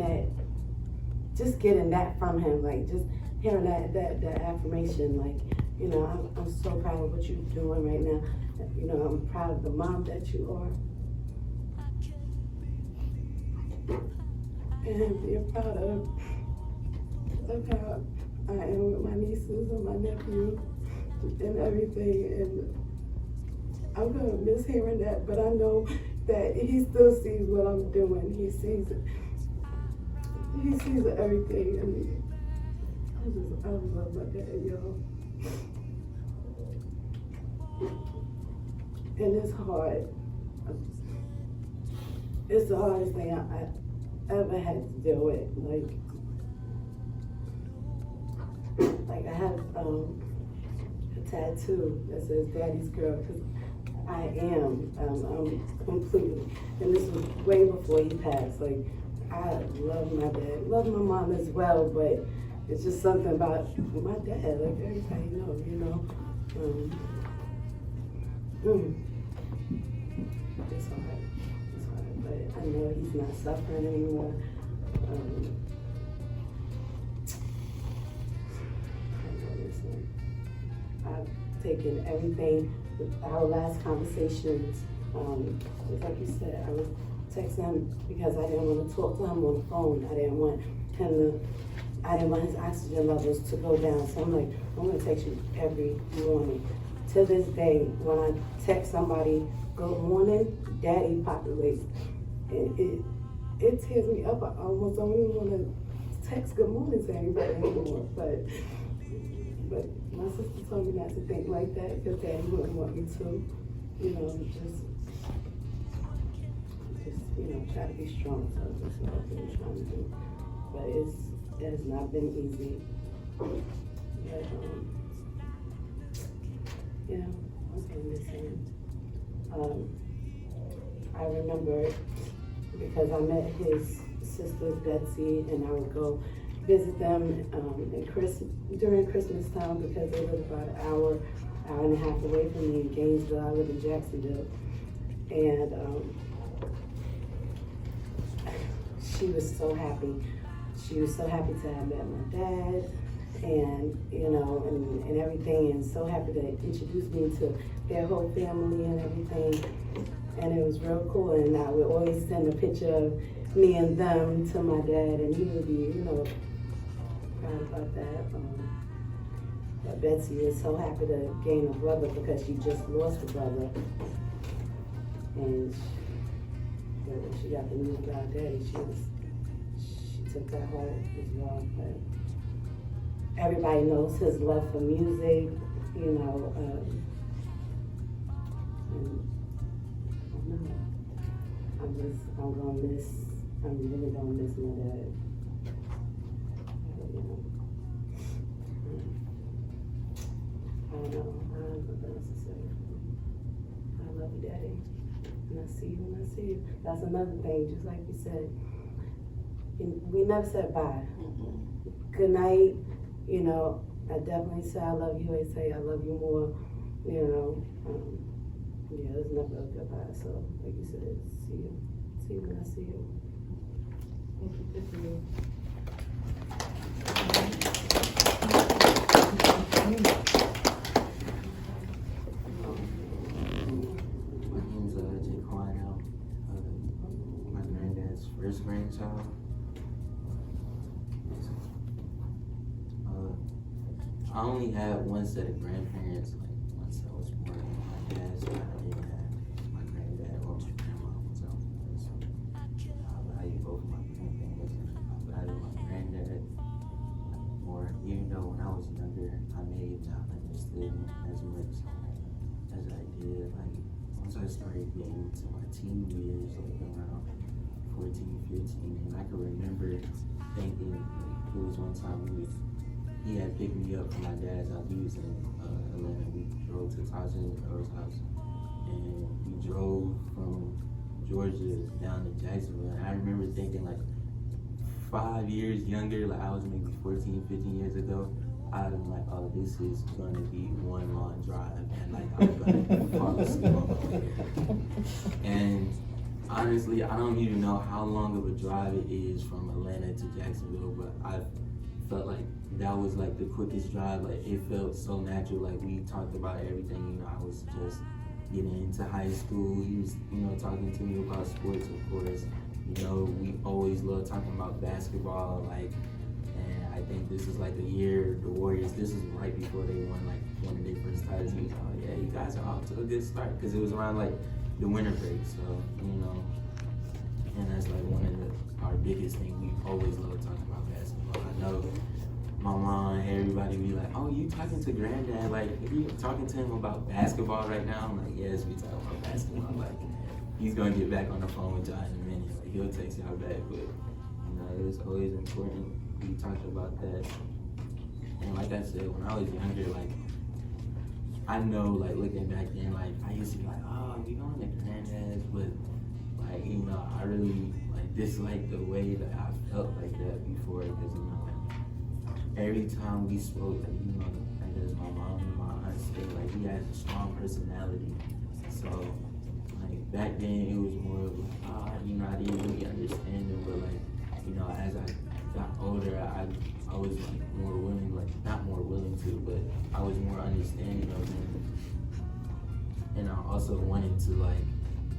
that from him, like just hearing that affirmation, like, you know, I'm so proud of what you're doing right now. You know, I'm proud of the mom that you are. And you're proud of how I am with my nieces and my nephew and everything. And I'm gonna miss hearing that, but I know that he still sees what I'm doing. He sees it. He sees everything. And I love my dad, y'all. And it's hard. It's the hardest thing I ever had to deal with. Like I have a tattoo that says "Daddy's Girl" because I am. I'm completely. And this was way before he passed. Like I love my dad, love my mom as well, but it's just something about my dad. Like everybody knows, you know. It's hard. It's hard, but I know he's not suffering anymore. I've taken everything, our last conversations, just like you said, I was texting him because I didn't want to talk to him on the phone. I didn't want his oxygen levels to go down. So I'm like, I'm gonna text you every morning. To this day, when I text somebody, good morning, daddy populates. It tears me up. I almost don't even want to text good morning to anybody anymore. But my sister told me not to think like that because daddy wouldn't want me to. You know, just you know, try to be strong. So that's what I've been trying to do. But it has not been easy. But you know, I'm gonna miss him. I remember because I met his sister Betsy, and I would go visit them during Christmas time because they live about an hour and a half away from me in Gainesville. I live in Jacksonville, and she was so happy. She was so happy to have met my dad, and you know, and everything, and so happy to introduce me to their whole family and everything. And it was real cool, and I would always send a picture of me and them to my dad, and he would be, you know, proud about that. But Betsy is so happy to gain a brother because she just lost a brother. And when she got the news about daddy, she took that hard as well. But everybody knows his love for music, you know, and I'm really gonna miss my dad. You know. I don't know. I don't know what else to say. I love you, Daddy. And I see you when I see you. That's another thing, just like you said. We never said bye. Good night. You know, I definitely say I love you. I say I love you more. You know, yeah, there's never a goodbye. So, like you said, see you. See you when I see you. Thank you for you. My name's Jay Quino, my granddad's first grandchild. I only had one set of grandparents, like once I was born. My dad's side, I didn't have my granddad or my grandma. So I value both my grandparents, and I value my granddad more. Even though when I was younger, I may have not understood him as much as I did. Like once I started getting into my teen years, like around 14, 15, and I can remember thinking, like, there was one time he had picked me up from my dad's house. He was in Atlanta. We drove to Tasha and Earl's house, and we drove from Georgia down to Jacksonville. And I remember thinking like 5 years younger, like I was maybe 14, 15 years ago, I'd been like, oh, this is gonna be one long drive, and like I'm gonna fall asleep on my way there. And honestly, I don't even know how long of a drive it is from Atlanta to Jacksonville, but I felt like that was like the quickest drive. Like it felt so natural. Like we talked about everything. You know, I was just getting into high school. He was, you know, talking to me about sports, of course. You know, we always love talking about basketball. Like, and I think this is like the year the Warriors. This is right before they won like one of their first titles. He was like, oh, yeah, you guys are off to a good start, because it was around like the winter break. So you know, and that's like one of our biggest things. We always love talking about basketball. I know my mom and everybody be like, oh, you talking to granddad? Like, are you talking to him about basketball right now? I'm like, yes, we talking about basketball. Like, he's gonna get back on the phone with y'all in a minute. Like, he'll text y'all back, but you know, it was always important. We talked about that. And like I said, when I was younger, like, I know, like, looking back then, like, I used to be like, oh, we going to granddad's, but like, you know, I really like dislike the way that I felt like that before, because you know, every time we spoke, like, you know, I guess my mom and my aunt said, like, he has a strong personality. So, like, back then it was more of like, you know, I didn't really understand him, but like, you know, as I got older, I was like more willing, like, not more willing to, but I was more understanding of him. And I also wanted to, like,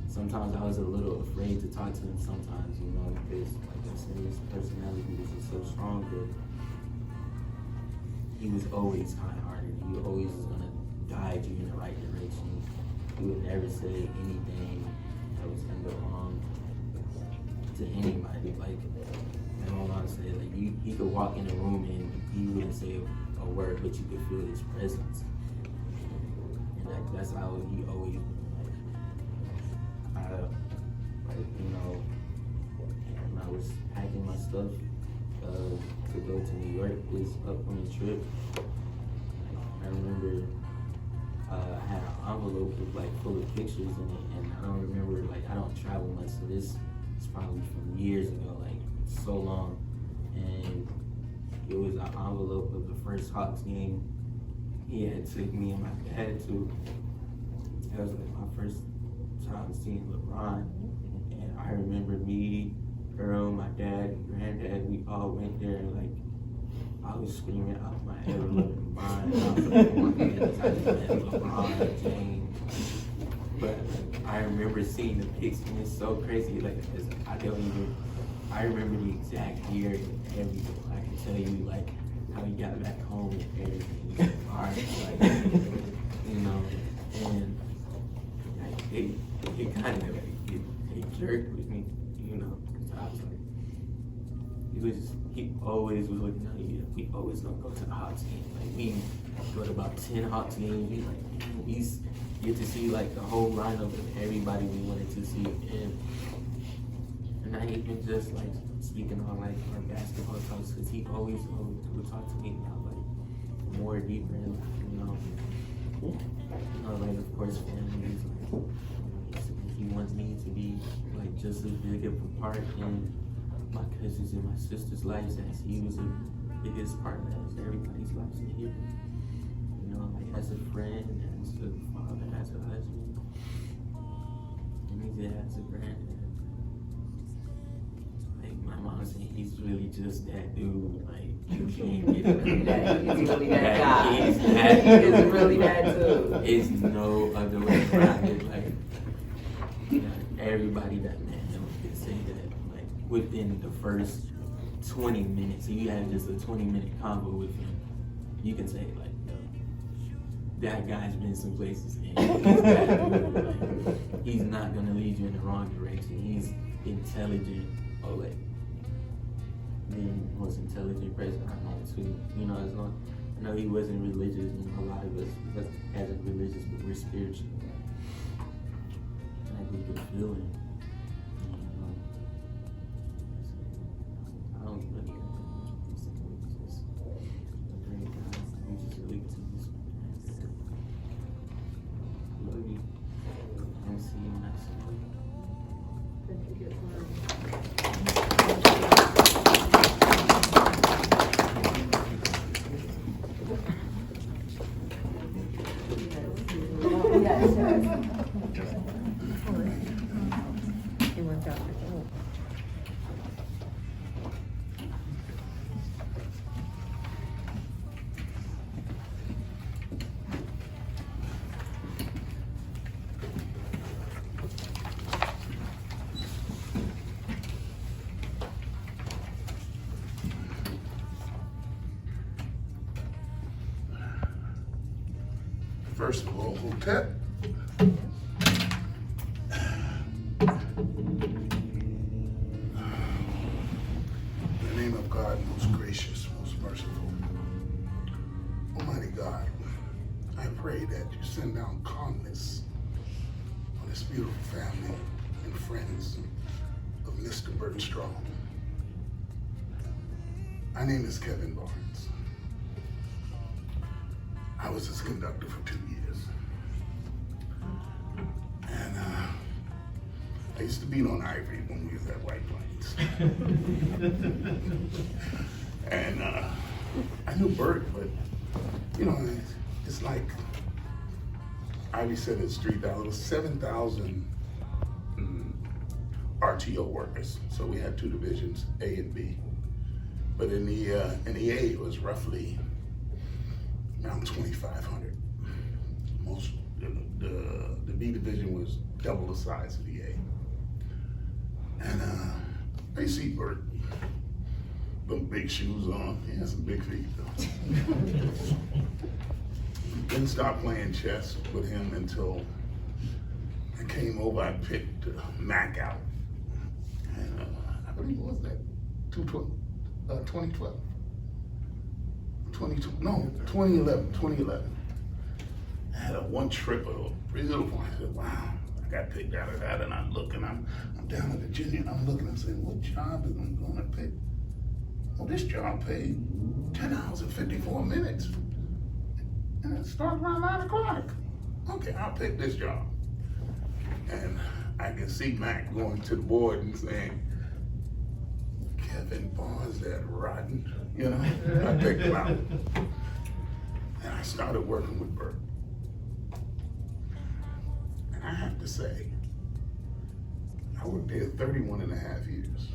sometimes I was a little afraid to talk to him sometimes, you know, because, like I said, his personality was just so strong that he was always kind-hearted. He always was gonna guide you in the right direction. He would never say anything that was gonna go wrong to anybody. Like my mom said, like he could walk in a room and he wouldn't say a word, but you could feel his presence. And like that's how he always you know, when I was packing my stuff to go to New York, this upcoming trip, I remember I had an envelope with like full of pictures in it, and I don't remember, like I don't travel much, so this is probably from years ago, like so long, and it was an envelope of the first Hawks game he had took me and my dad to. That was like my first time seeing LeBron, and I remember me, Earl, my dad, and granddad, we all went there, and like I was screaming out my ever-loving mind. I was like, oh my goodness, I just met LeBron James. But like, I remember seeing the pics, and it's so crazy, like, cause I remember the exact year and everything. I can tell you, like, how he got back home and everything. It was hard, like, you know, and like, it kind of, like, it jerked with me, you know, cause I was like, he always was looking at you. We always gonna go to the Hawks game. Like we go to about 10 Hawks games. We like we get to see like the whole lineup of everybody we wanted to see. And not even just like speaking on like our basketball talks, because he always would talk to me about like more deeper in life, you know, like of course families. Like he wants me to be like just as big of a part in my cousins and my sister's lives as he was the biggest part of everybody's lives in here. You know, like as a friend, as a father, as a husband, and he's as a granddad. Like my mom said, he's really just that dude. Like you can't get it. He's really that guy. He's that dude. He's really that dude. It's no other way around it. Like you know, everybody that met him could say that. Within the first 20 minutes, you have just a 20-minute convo with him, you can say like, yo, that guy's been some places and he's that dude. Like, he's not gonna lead you in the wrong direction. He's intelligent, or like the most intelligent person I know too. You know, as long I know he wasn't religious, you know, a lot of us wasn't religious, but we're spiritual. Like we could feel it. I don't really have that much of this. Just a great guy. We just really get to this. Love you. And see you next time. Yes, yes. He went out the door. First of all, Hotep. In the name of God, most gracious, most merciful, Almighty God, I pray that you send down calmness on this beautiful family and friends of Mr. Bert Strong. My name is Kevin Barnes. I was his conductor for 2 years. And I used to beat on Ivory when we was at White Plains. And I knew Bert, but you know, it's like Ivy said it's 3,000, it was 7,000 RTO workers. So we had 2 divisions, A and B. But in the A, it was roughly around 2,500. Most the B division was double the size of the A. And I see Bert, them big shoes on. He has some big feet though. Didn't stop playing chess with him until I came over. I picked Mac out, and I believe what was that 2012. 2011. I had a one trip of a Brazil point. I said, wow, I got picked out of that. And I look and I'm down in Virginia and I'm looking and saying, what job is I'm gonna pick? Well, this job paid 10 hours and 54 minutes. And it starts around 9 o'clock. Okay, I'll pick this job. And I can see Mac going to the board and saying, Kevin Barnes, that rotten, you know? I picked him out. And I started working with Bert. And I have to say, I worked there 31 and a half years.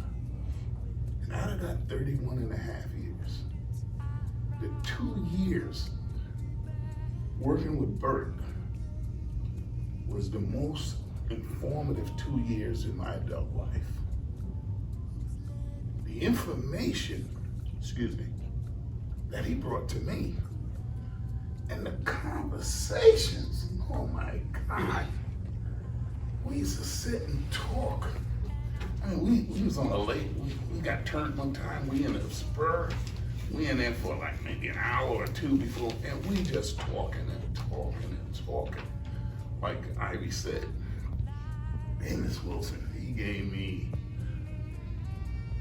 And out of that 31 and a half years, the 2 years working with Bert was the most informative 2 years in my adult life. The information, that he brought to me and the conversations, oh my God. We used to sit and talk. I mean, we was on a lake, we got turned one time, we in a spur. We in there for like maybe an hour or 2 before, and we just talking and talking and talking. Like Ivy said, Amos Wilson, he gave me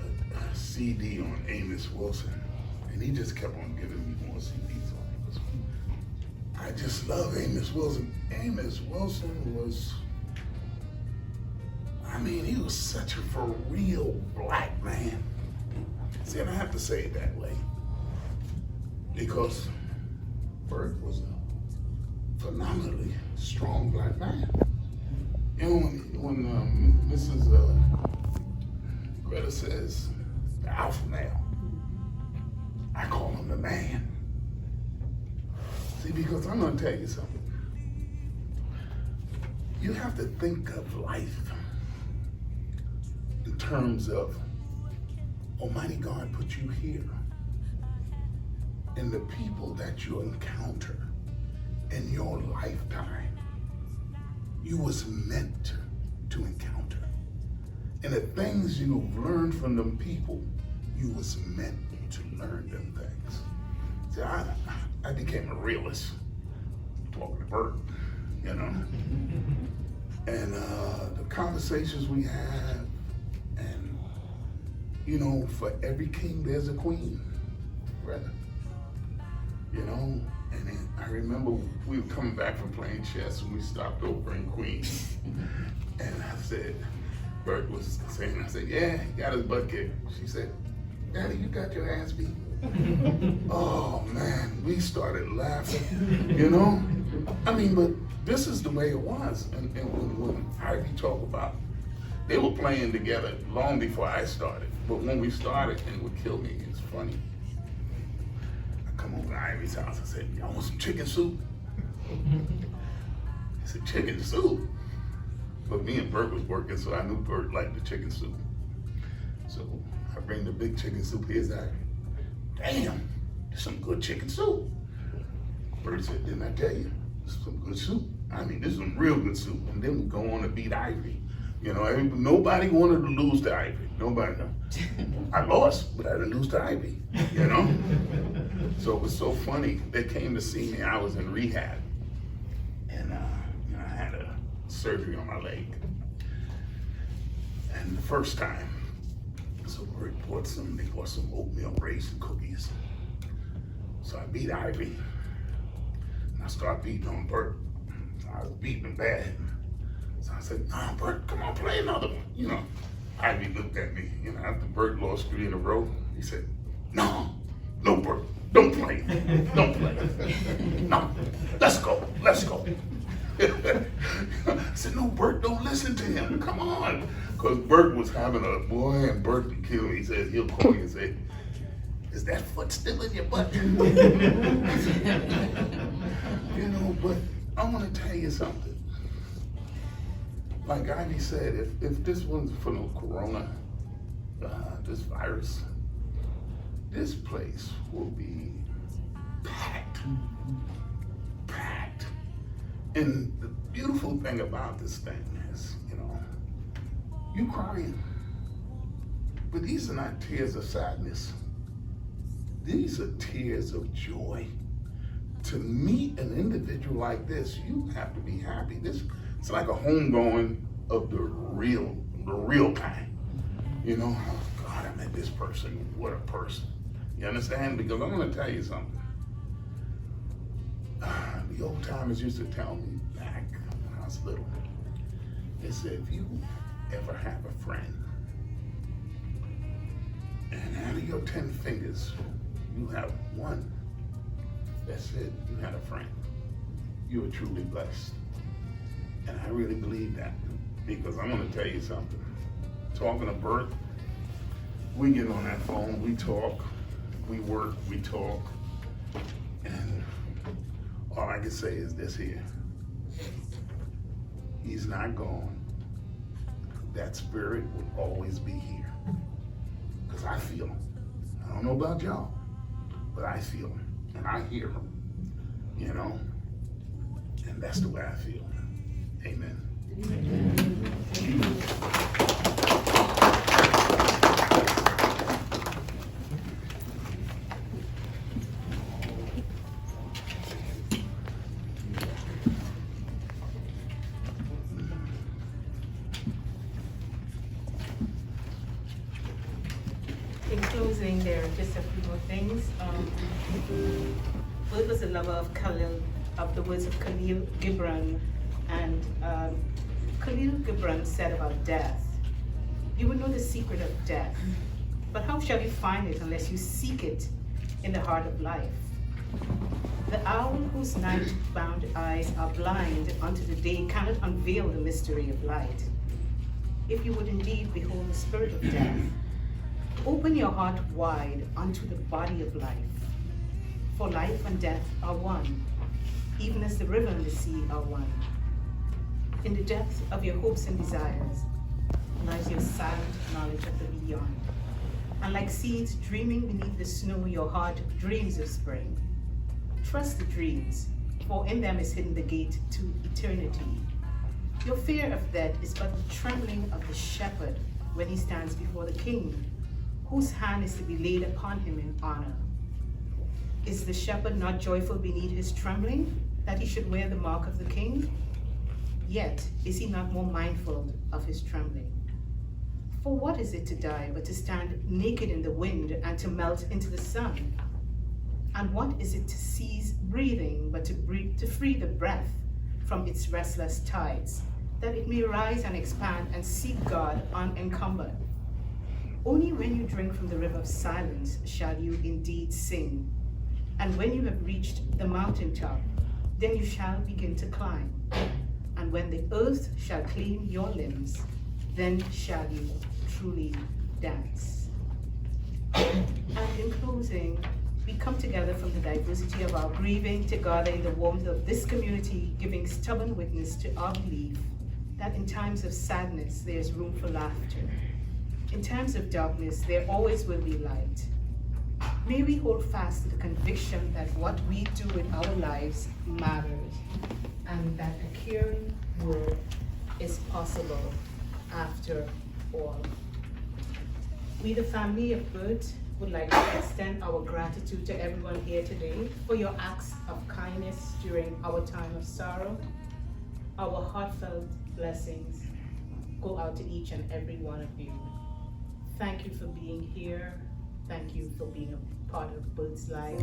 a CD on Amos Wilson, and he just kept on giving me more CDs on Amos. I just love Amos Wilson. Amos Wilson was, I mean, he was such a for real black man. See, and I have to say it that way because Bert was a phenomenally strong black man. You know, when Mrs. Greta says the alpha male, I call him the man. See, because I'm gonna tell you something. You have to think of life in terms of Almighty God put you here, and the people that you encounter in your lifetime, you was meant to encounter. And the things you've learned from them people, you was meant to learn them things. See, I became a realist talking to Bert, you know? And the conversations we have, and you know, for every king, there's a queen, brother. You know, and then I remember we were coming back from playing chess and we stopped over in Queens. And I said, Bert was saying, I said, yeah, he got his butt kicked. She said, Daddy, you got your ass beat. Oh man, we started laughing, you know? I mean, but this is the way it was. And when Ivy talked about, they were playing together long before I started. But when we started, and it would kill me, it's funny. I come over to Ivy's house, I said, y'all want some chicken soup? He said, chicken soup? But me and Bert was working, so I knew Bert liked the chicken soup. So I bring the big chicken soup, here's Ivy. Damn, there's some good chicken soup. Bert said, didn't I tell you? This is some good soup. I mean, this is some real good soup. And then we go on to beat Ivy. You know, nobody wanted to lose to Ivy. Nobody. I lost, but I didn't lose to Ivy, you know? So it was so funny. They came to see me. I was in rehab. And you know, I had a surgery on my leg. And the first time, so Bert they bought some oatmeal raisin cookies. So I beat Ivy. And I started beating on Bert. I was beating him bad. So I said, no, Bert, come on, play another one. You know, Ivy looked at me, you know, after Bert lost 3 in a row, he said, no, Bert, don't play, don't play. No, let's go. I said, no, Bert, don't listen to him, come on. Because Bert was having a boy, and Bert would kill me. He said, he'll call me and say, is that foot still in your butt? You know, but I want to tell you something. Like Ivy said, if this wasn't for no corona, this virus, this place will be packed. Packed. And the beautiful thing about this thing is, you know, you crying, but these are not tears of sadness. These are tears of joy. To meet an individual like this, you have to be happy. It's like a homegoing of the real kind. You know, oh God, I met this person. What a person. You understand? Because I'm gonna tell you something. The old timers used to tell me back when I was little, they said, if you ever have a friend, and out of your 10 fingers, you have one that said you had a friend, you are truly blessed. And I really believe that, because I'm gonna tell you something. Talking to Bert, we get on that phone, we talk, we work, we talk, and all I can say is this here. He's not gone. That spirit will always be here. Because I feel him. I don't know about y'all, but I feel him, and I hear him, you know? And that's the way I feel. Amen. In closing, there are just a few more things. Bert was a lover of the words of Khalil Gibran, and Khalil Gibran said about death, you will know the secret of death, but how shall you find it unless you seek it in the heart of life? The owl whose night-bound eyes are blind unto the day cannot unveil the mystery of light. If you would indeed behold the spirit of death, open your heart wide unto the body of life. For life and death are one, even as the river and the sea are one. In the depths of your hopes and desires lies your silent knowledge of the beyond. And like seeds dreaming beneath the snow, your heart dreams of spring. Trust the dreams, for in them is hidden the gate to eternity. Your fear of death is but the trembling of the shepherd when he stands before the king, whose hand is to be laid upon him in honor. Is the shepherd not joyful beneath his trembling, that he should wear the mark of the king? Yet is he not more mindful of his trembling? For what is it to die but to stand naked in the wind and to melt into the sun? And what is it to cease breathing but to free the breath from its restless tides, that it may rise and expand and seek God unencumbered? Only when you drink from the river of silence shall you indeed sing. And when you have reached the mountaintop, then you shall begin to climb. And when the earth shall claim your limbs, then shall you truly dance. And in closing, we come together from the diversity of our grieving to gather in the warmth of this community, giving stubborn witness to our belief that in times of sadness, there's room for laughter. In times of darkness, there always will be light. May we hold fast to the conviction that what we do with our lives matters, and that a caring world is possible after all. We, the family of Bert, would like to extend our gratitude to everyone here today for your acts of kindness during our time of sorrow. Our heartfelt blessings go out to each and every one of you. Thank you for being here. Thank you for being a part of Bert's life.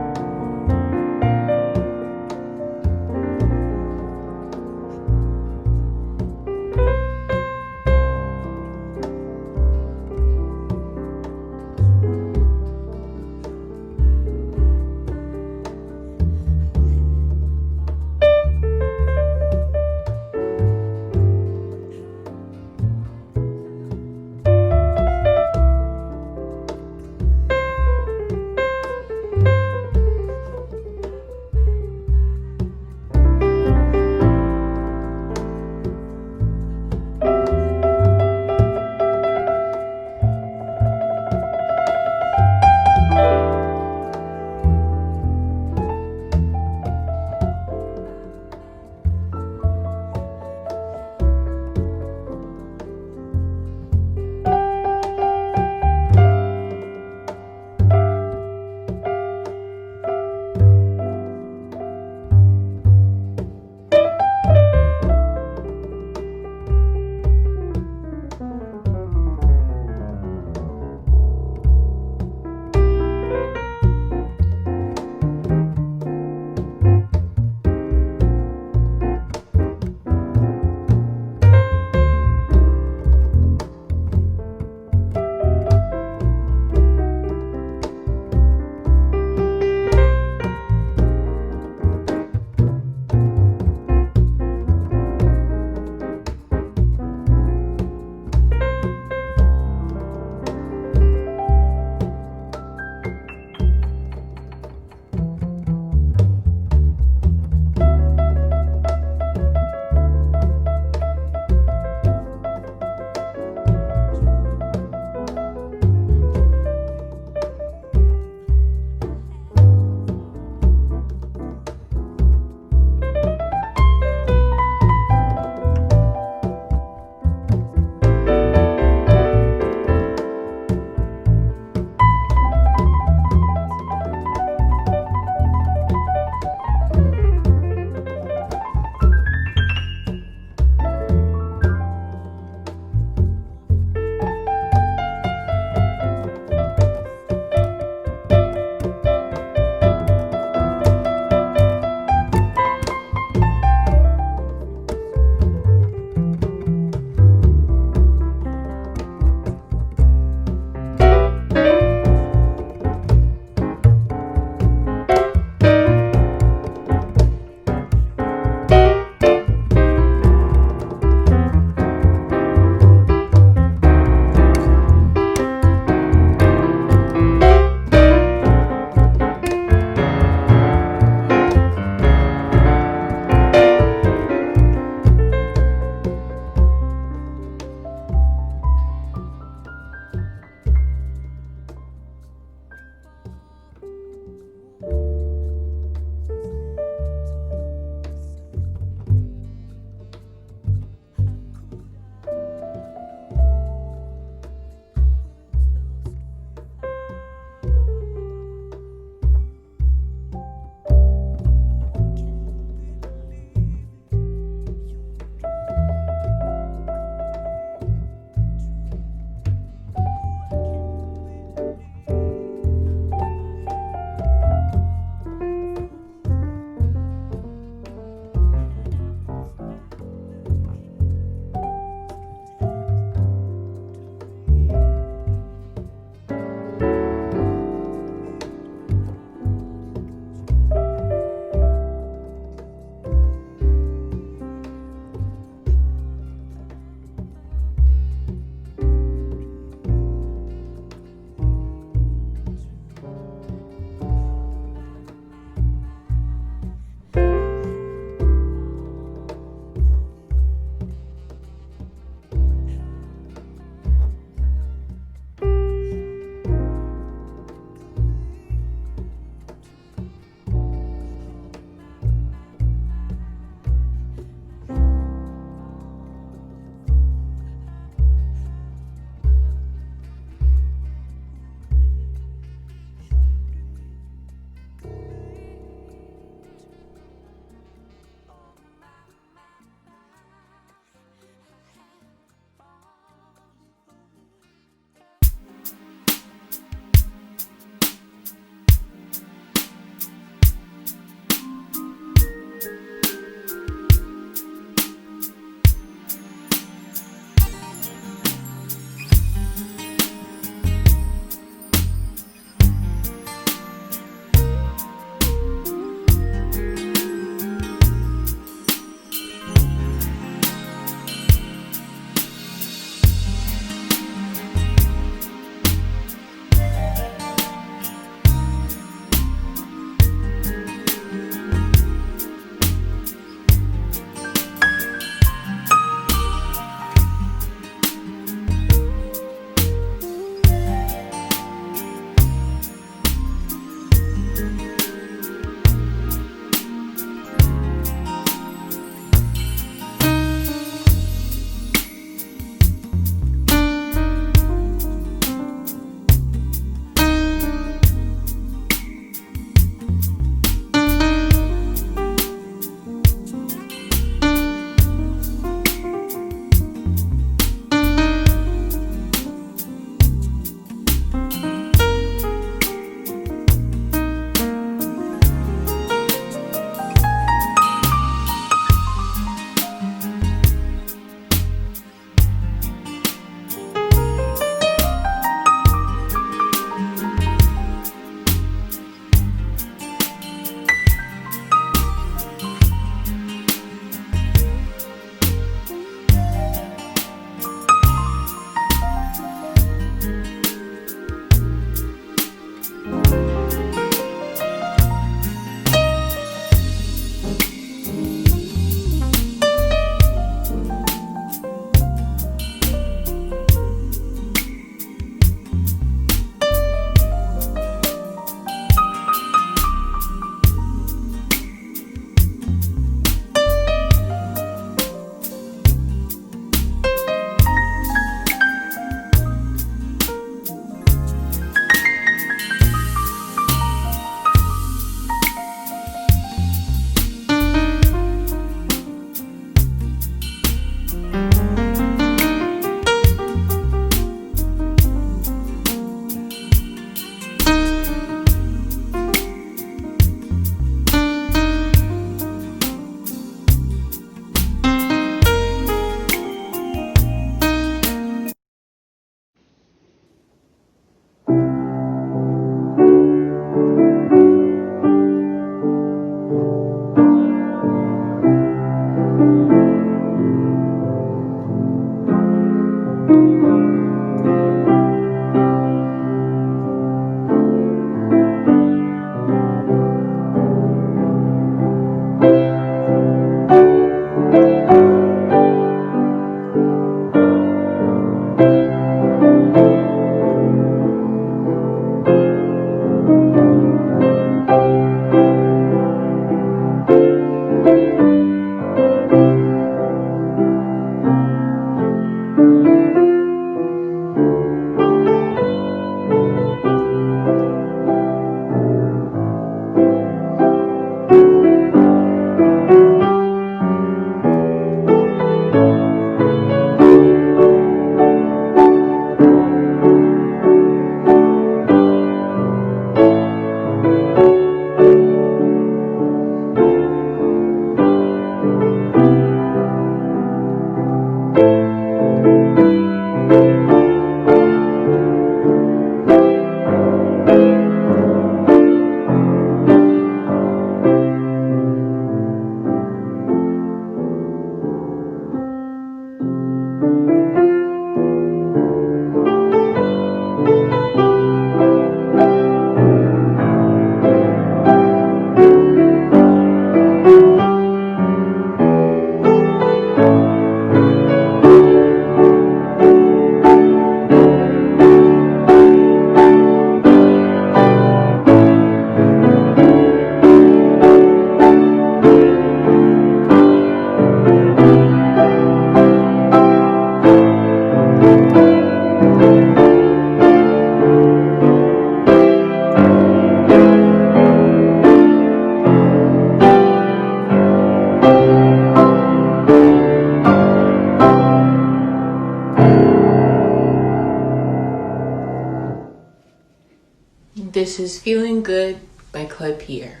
This is Feeling Good by Claude Pierre.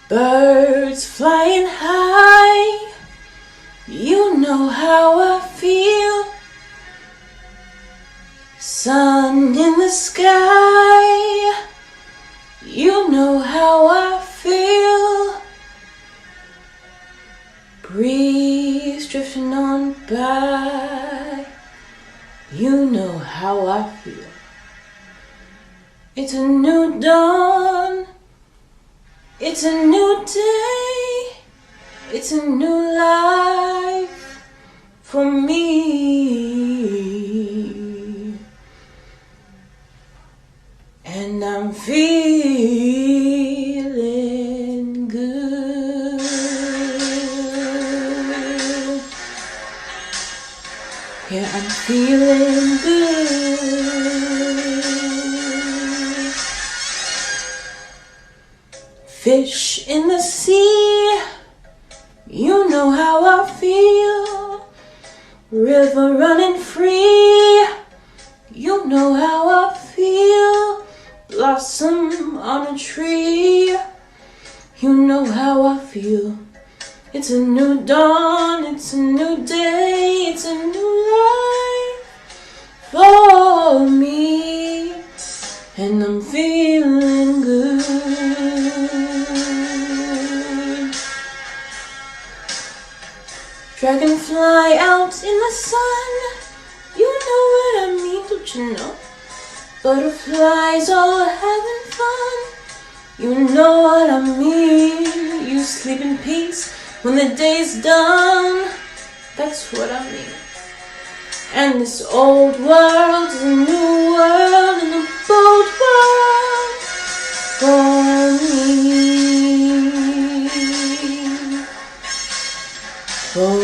Birds flying high, you know how I feel. Sun in the sky, you know how I feel. Breeze drifting on by, you know how I feel. It's a new dawn, it's a new day, it's a new life for me. And I'm feeling good. Yeah, I'm feeling good. Fish in the sea, you know how I feel. River running free, you know how I feel. Blossom on a tree, you know how I feel. It's a new dawn, it's a new day, it's a new life for me. And I'm feeling good. Dragonfly out in the sun, you know what I mean, don't you know? Butterflies all having fun, you know what I mean. You sleep in peace when the day's done, that's what I mean. And this old world is a new world, and a bold world for me. For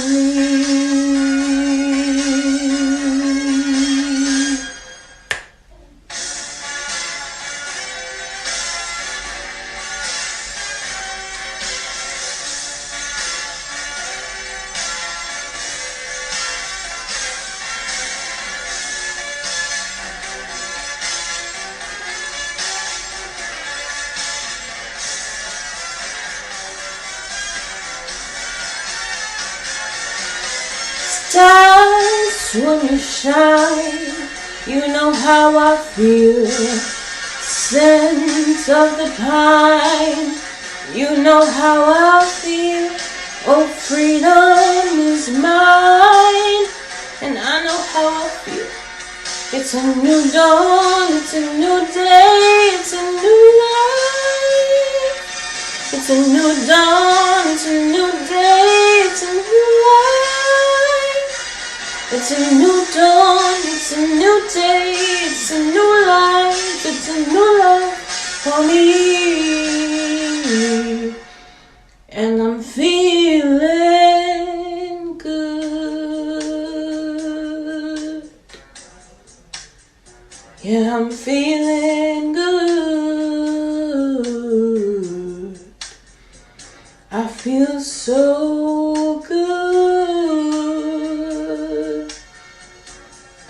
me. Stars, when you shine, you know how I feel. Scent of the pine, you know how I feel. Oh, freedom is mine, and I know how I feel. It's a new dawn, it's a new day, it's a new life. It's a new dawn, it's a new day, it's a new life. It's a new dawn, it's a new day, it's a new life, it's a new life for me. And I'm feeling good. Yeah, I'm feeling good. I feel so good.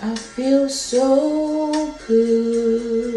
I feel so good.